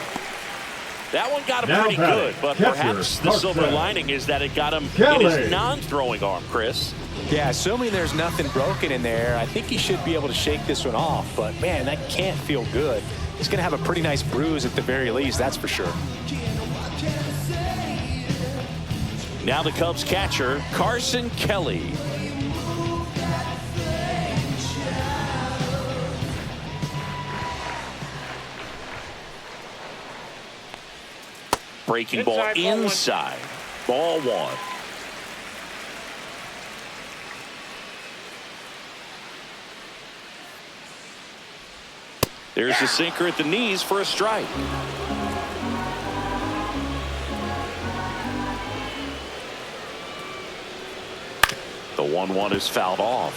That one got him pretty good, but perhaps the silver lining is that it got him in his non-throwing arm, Chris. Yeah, assuming there's nothing broken in there, I think he should be able to shake this one off. But, man, that can't feel good. He's going to have a pretty nice bruise at the very least, that's for sure. Now the Cubs catcher, Carson Kelly. Breaking ball inside. Ball 1. There's a sinker at the knees for a strike. The 1-1 is fouled off.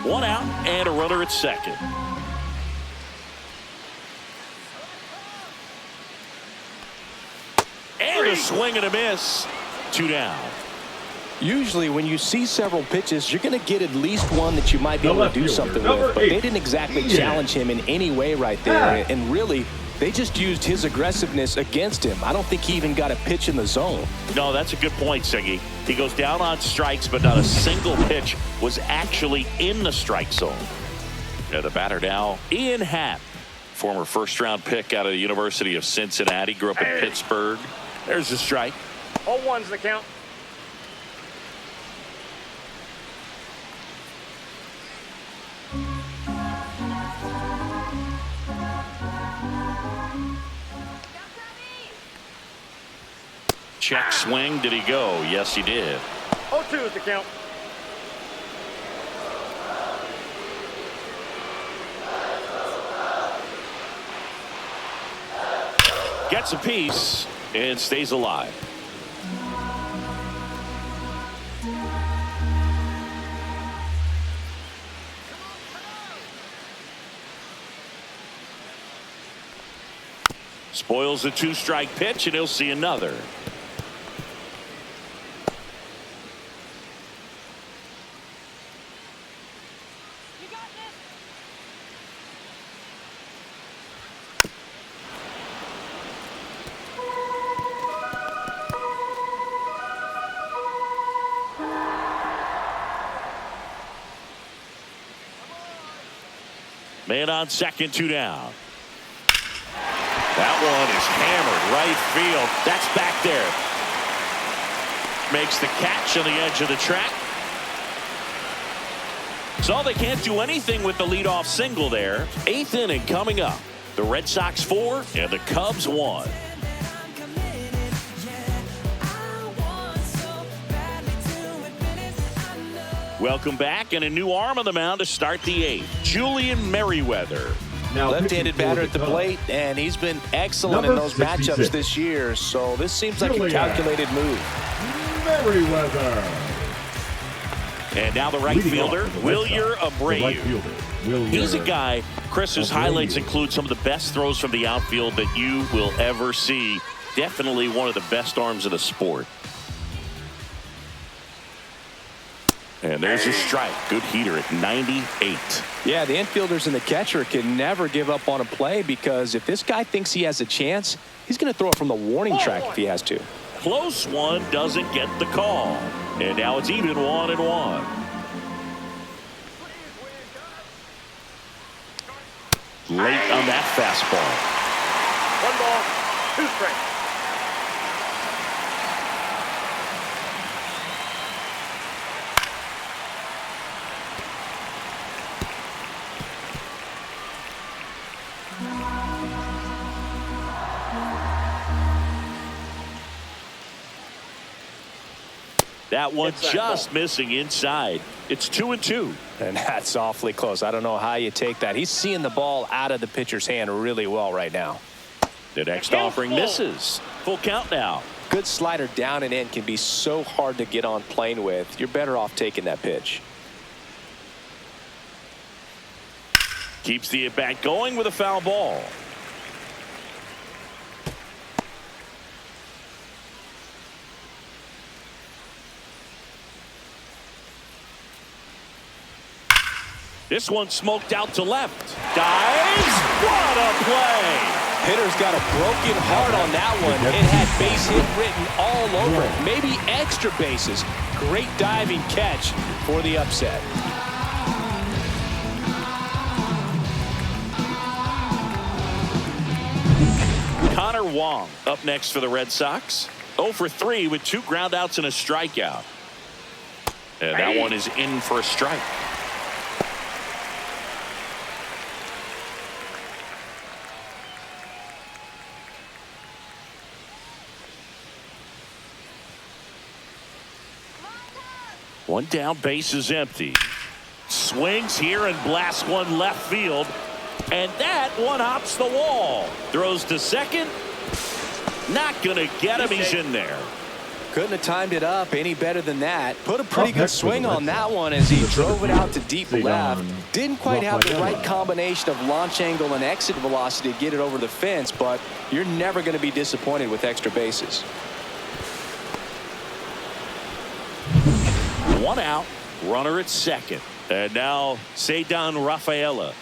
1 out and a runner at second. And a swing and a miss. 2 down. Usually when you see several pitches, you're going to get at least one that you might be able to do something with. But they didn't exactly challenge him in any way right there. And really, they just used his aggressiveness against him. I don't think he even got a pitch in the zone. No, that's a good point, Siggy. He goes down on strikes, but not a single pitch was actually in the strike zone. Yeah, the batter now, Ian Happ, former first-round pick out of the University of Cincinnati, grew up in Pittsburgh. There's a strike. 0-1's the count. Check swing. Did he go? Yes, he did. 0-2 is the count. Gets a piece and stays alive. Spoils the 2-strike pitch, and he'll see another. Man on second, 2 down. That one is hammered right field. That's back there. Makes the catch on the edge of the track. So they can't do anything with the leadoff single there. 8th inning coming up. The Red Sox 4 and the Cubs 1. Welcome back, and a new arm on the mound to start the 8th. Julian Merriweather. Left-handed batter at the plate, and he's been excellent in those matchups this year. So this seems like a calculated move. Merriweather. And now the right fielder, Wilyer Abreu. He's a guy, Chris, whose highlights include some of the best throws from the outfield that you will ever see. Definitely one of the best arms of the sport. And there's a strike. Good heater at 98. Yeah, the infielders and the catcher can never give up on a play, because if this guy thinks he has a chance, he's going to throw it from the warning track if he has to. Close one doesn't get the call. And now it's even 1-1. Late on that fastball. 1 ball, 2 strikes. That one just missing inside. It's 2-2. And that's awfully close. I don't know how you take that. He's seeing the ball out of the pitcher's hand really well right now. The next offering misses. Full count now. Good slider down and in can be so hard to get on plane with. You're better off taking that pitch. Keeps the at-bat going with a foul ball. This one smoked out to left. Dives. What a play. Hitter's got a broken heart on that one. It had base hit written all over it. Maybe extra bases. Great diving catch for the upset. Connor Wong up next for the Red Sox. 0 for 3 with 2 groundouts and a strikeout. And that one is in for a strike. One down, base is empty. Swings here and blasts one left field. And that one hops the wall. Throws to second. Not going to get him. He's in there. Couldn't have timed it up any better than that. Put a pretty good swing on that one as he drove it out to deep left. Didn't quite have the right combination of launch angle and exit velocity to get it over the fence, but you're never going to be disappointed with extra bases. 1 out, runner at second. And now Cedar Rafaela.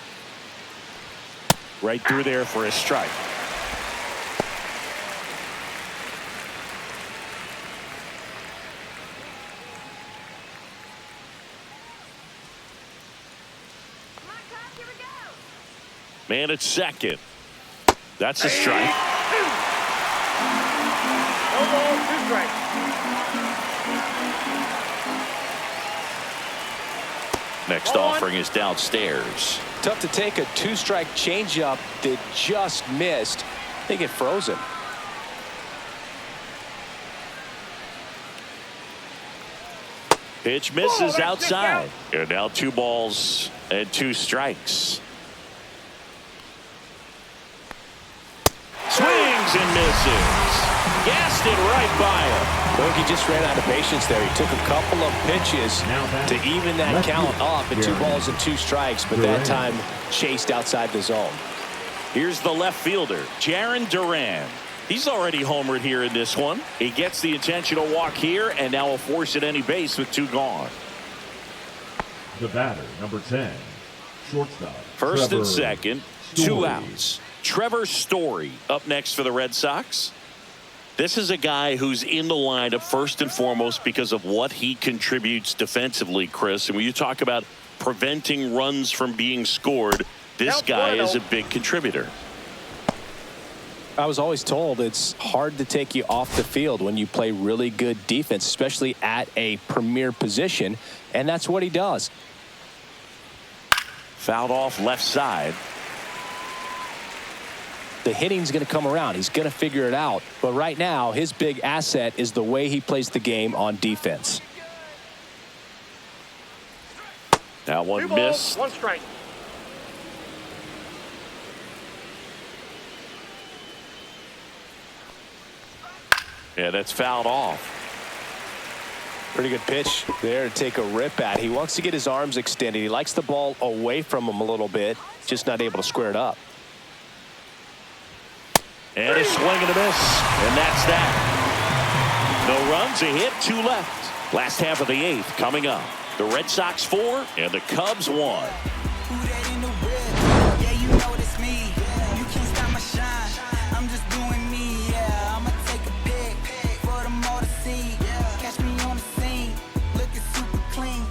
Right through there for a strike. Man at second. That's a strike. 1 ball, 2 strikes. Next offering is downstairs. Tough to take a 2-strike changeup that just missed. I think it froze him. Pitch misses outside. And now 2 balls and 2 strikes. Swings and misses. Gassed it right by him. I think he just ran out of patience there. He took a couple of pitches to even that count up at 2 balls and 2 strikes, but that time chased outside the zone. Here's the left fielder, Jarren Duran. He's already homered here in this one. He gets the intentional walk here, and now will force at any base with 2 gone. The batter, number 10, shortstop. First and second, 2 Story. outs. Trevor Story up next for the Red Sox. This is a guy who's in the lineup first and foremost because of what he contributes defensively, Chris. And when you talk about preventing runs from being scored, this guy is a big contributor. I was always told it's hard to take you off the field when you play really good defense, especially at a premier position, and that's what he does. Fouled off left side. The hitting's going to come around. He's going to figure it out. But right now, his big asset is the way he plays the game on defense. That one 2 balls, missed. 1 strike. Yeah, that's fouled off. Pretty good pitch there to take a rip at. He wants to get his arms extended. He likes the ball away from him a little bit, just not able to square it up. And a swing and a miss. And that's that. No runs, a hit, 2 left. Last half of the 8th coming up. The Red Sox 4 and the Cubs 1. Who that in the whip? Yeah, you know it's me. You can't stop my shine. I'm just doing me, yeah. I'ma take a pic for them all to see. Catch me on the scene, looking super clean.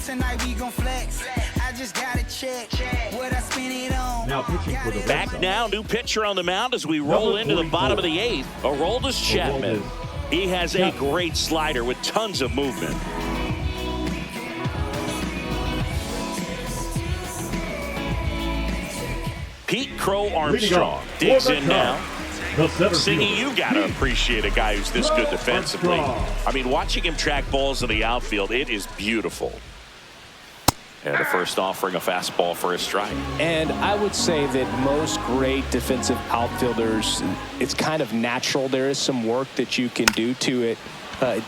Tonight we gon' flex. I just gotta check what I spend it on. Now pitching for the Red Back Sox. now, new pitcher on the mound as we roll into the bottom of the 8th. Aroldis Chapman. He has a great slider with tons of movement. Pete Crow Armstrong digs in now. Singy, you got to appreciate a guy who's this good defensively. I mean, watching him track balls in the outfield, it is beautiful. And the first offering, a fastball for a strike. And I would say that most great defensive outfielders, it's kind of natural. There is some work that you can do to it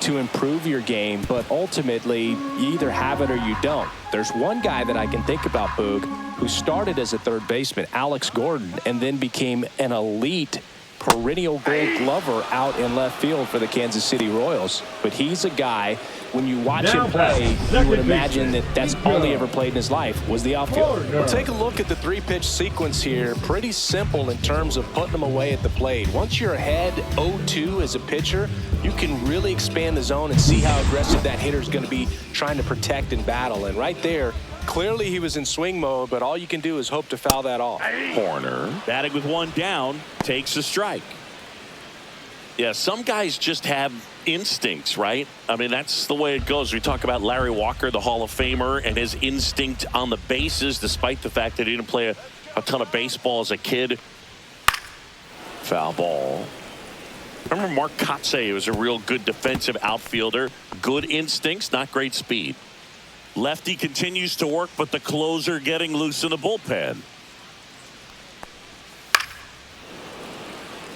to improve your game, but ultimately you either have it or you don't. There's one guy that I can think about, Boog, who started as a third baseman, Alex Gordon, and then became an elite perennial Gold Glover out in left field for the Kansas City Royals. But he's a guy, when you watch him play, you would imagine that that's all he ever played in his life was the outfield. Well, take a look at the 3-pitch sequence here. Pretty simple in terms of putting them away at the plate. Once you're ahead 0-2 as a pitcher, you can really expand the zone and see how aggressive that hitter is going to be trying to protect and battle. And right there, clearly he was in swing mode, but all you can do is hope to foul that off. Corner, batting with one down, takes a strike. Yeah, some guys just have instincts, right? I mean, that's the way it goes. We talk about Larry Walker, the Hall of Famer, and his instinct on the bases, despite the fact that he didn't play a ton of baseball as a kid. Foul ball. Remember Mark Kotsay was a real good defensive outfielder. Good instincts, not great speed. Lefty continues to work, but the closer getting loose in the bullpen.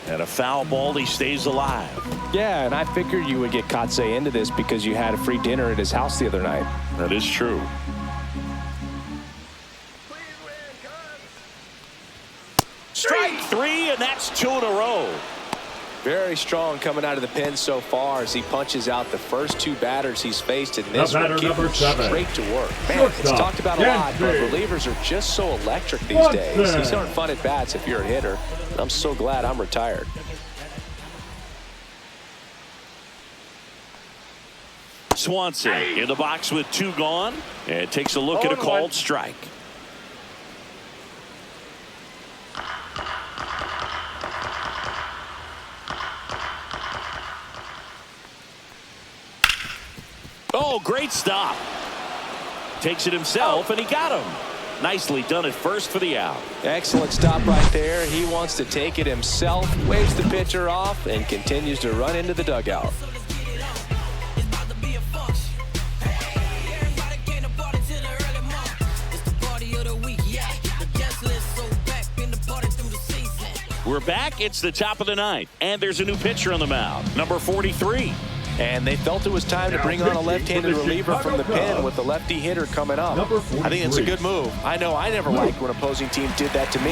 And a foul ball, he stays alive. Yeah, and I figured you would get Kotsay into this because you had a free dinner at his house the other night. That is true. Strike 3, and that's 2 in a row. Very strong coming out of the pen so far as he punches out the first 2 batters he's faced in this one. Keep him straight to work. Man, it's talked about a lot, but relievers are just so electric these days. These aren't fun at bats if you're a hitter. I'm so glad I'm retired. Swanson in the box with 2 gone, and takes a look at a called strike. Oh, great stop. Takes it himself, and he got him. Nicely done at first for the out. Excellent stop right there. He wants to take it himself, waves the pitcher off, and continues to run into the dugout. We're back. It's the top of the 9th, and there's a new pitcher on the mound, number 43. And they felt it was time to bring on a left-handed reliever from the pen with the lefty hitter coming up. I think it's a good move. I know I never liked when opposing teams did that to me.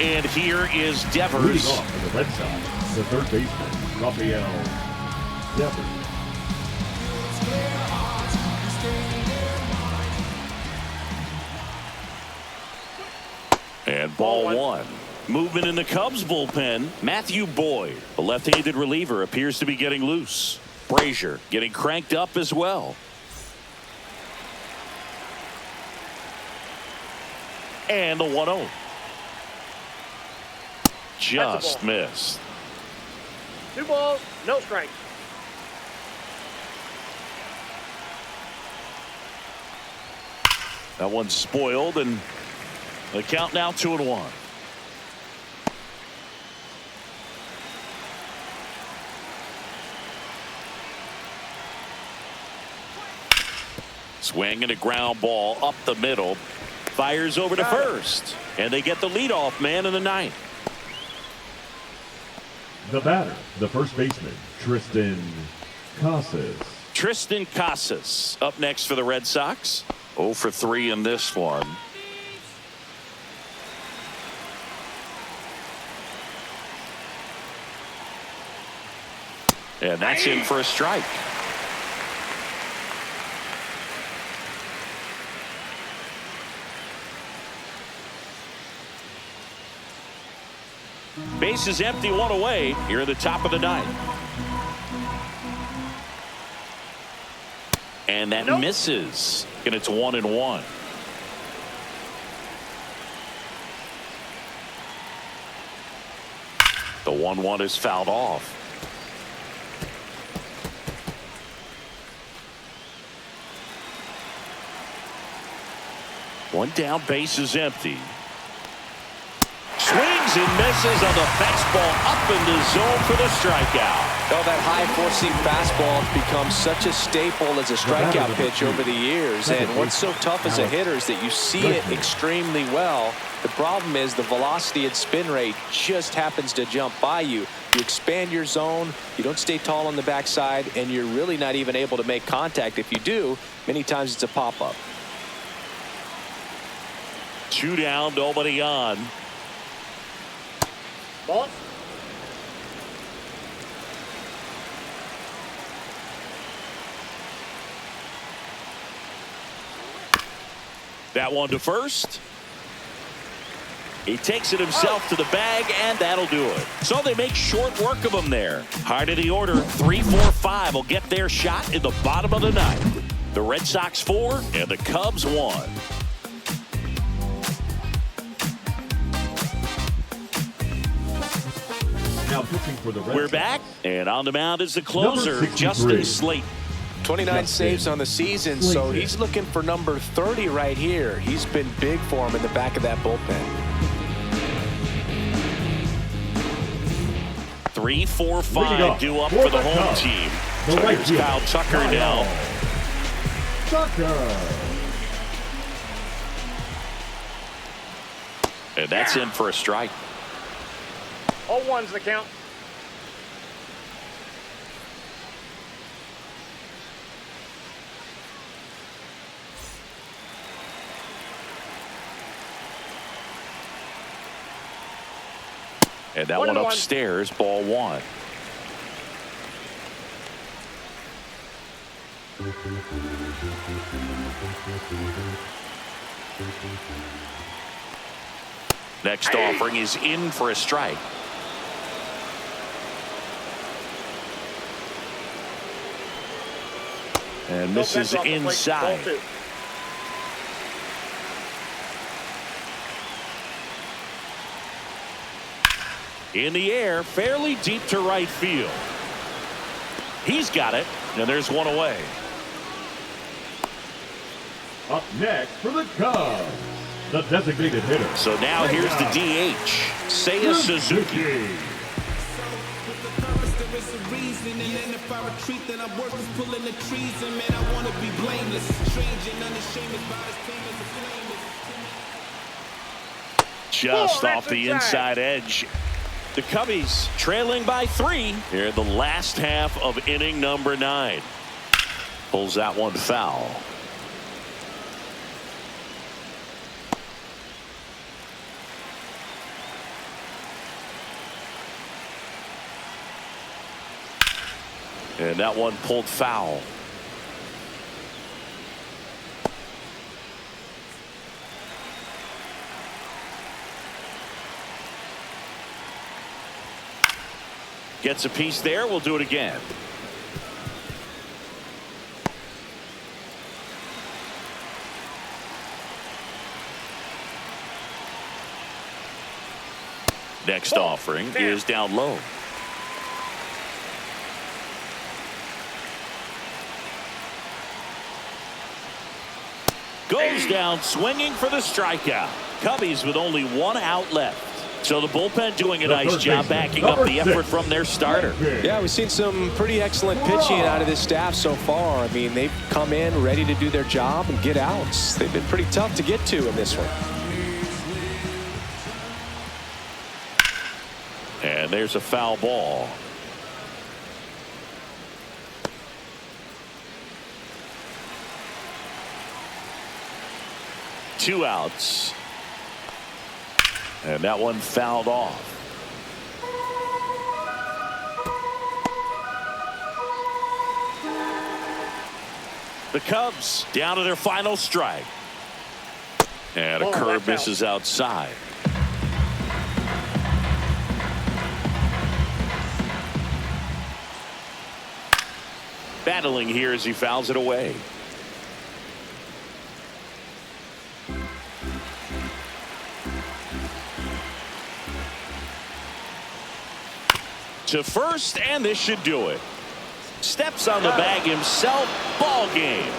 And here is Devers. Leading off for the Red Sox, the third baseman, Rafael Devers. And ball 1. Movement in the Cubs bullpen. Matthew Boyd, the left-handed reliever, appears to be getting loose. Brazier getting cranked up as well. And the 1-0. Just missed. 2 balls, no strikes. That one's spoiled, and the count now 2-1. Swing and a ground ball up the middle. Fires over to first. And they get the leadoff man in the 9th. The batter, the first baseman, Tristan Casas. Tristan Casas up next for the Red Sox. 0 for 3 in this one. And that's in for a strike. Base is empty, one away here in the top of the ninth. And that misses. And it's 1-1. The 1-1 is fouled off. One down, base is empty. Swings and misses on the fastball up in the zone for the strikeout. Oh, that high four-seam fastball has become such a staple as a strikeout pitch over the years. And what's so tough as a hitter is that you see it extremely well. The problem is the velocity and spin rate just happens to jump by you. You expand your zone, you don't stay tall on the backside, and you're really not even able to make contact. If you do, many times it's a pop-up. 2 down, nobody on. Ball. That one to first. He takes it himself to the bag, and that'll do it. So they make short work of him there. High to the order, 3, 4, 5 will get their shot in the bottom of the ninth. The Red Sox 4 and the Cubs 1. Now pitching for the Red We're Sox. back, and on the mound is the closer, Number 63. Justin Slate. 29 saves on the season, so he's looking for number 30 right here. He's been big for him in the back of that bullpen. 3, 4, 5 due up for the home team. So here's Kyle Tucker now. Tucker. And that's in for a strike. All ones the count. And that one upstairs, ball 1. Next offering is in for a strike. And this is inside. In the air, fairly deep to right field. He's got it, and there's one away. Up next for the Cubs, the designated hitter. So now here's the DH, Seiya Suzuki. Just off the inside edge. The Cubbies trailing by 3 here in the last half of inning number 9. Pulls that one foul. And that one pulled foul. Gets a piece there. We'll do it again. Next offering is down low. Goes down swinging for the strikeout. Cubbies with only 1 out left. So the bullpen doing a nice job backing up the effort from their starter. Yeah, we've seen some pretty excellent pitching out of this staff so far. I mean, they've come in ready to do their job and get outs. They've been pretty tough to get to in this one. And there's a foul ball. Two outs. And that one fouled off. The Cubs down to their final strike. And a curve misses outside. Battling here as he fouls it away. To first, and this should do it. Steps on the bag himself. Ball game.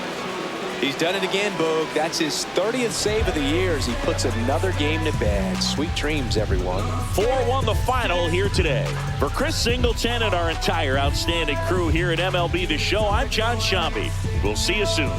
He's done it again, Boog. That's his 30th save of the year as he puts another game to bed. Sweet dreams, everyone. 4-1 the final here today. For Chris Singleton and our entire outstanding crew here at MLB The Show, I'm John Shambi. We'll see you soon.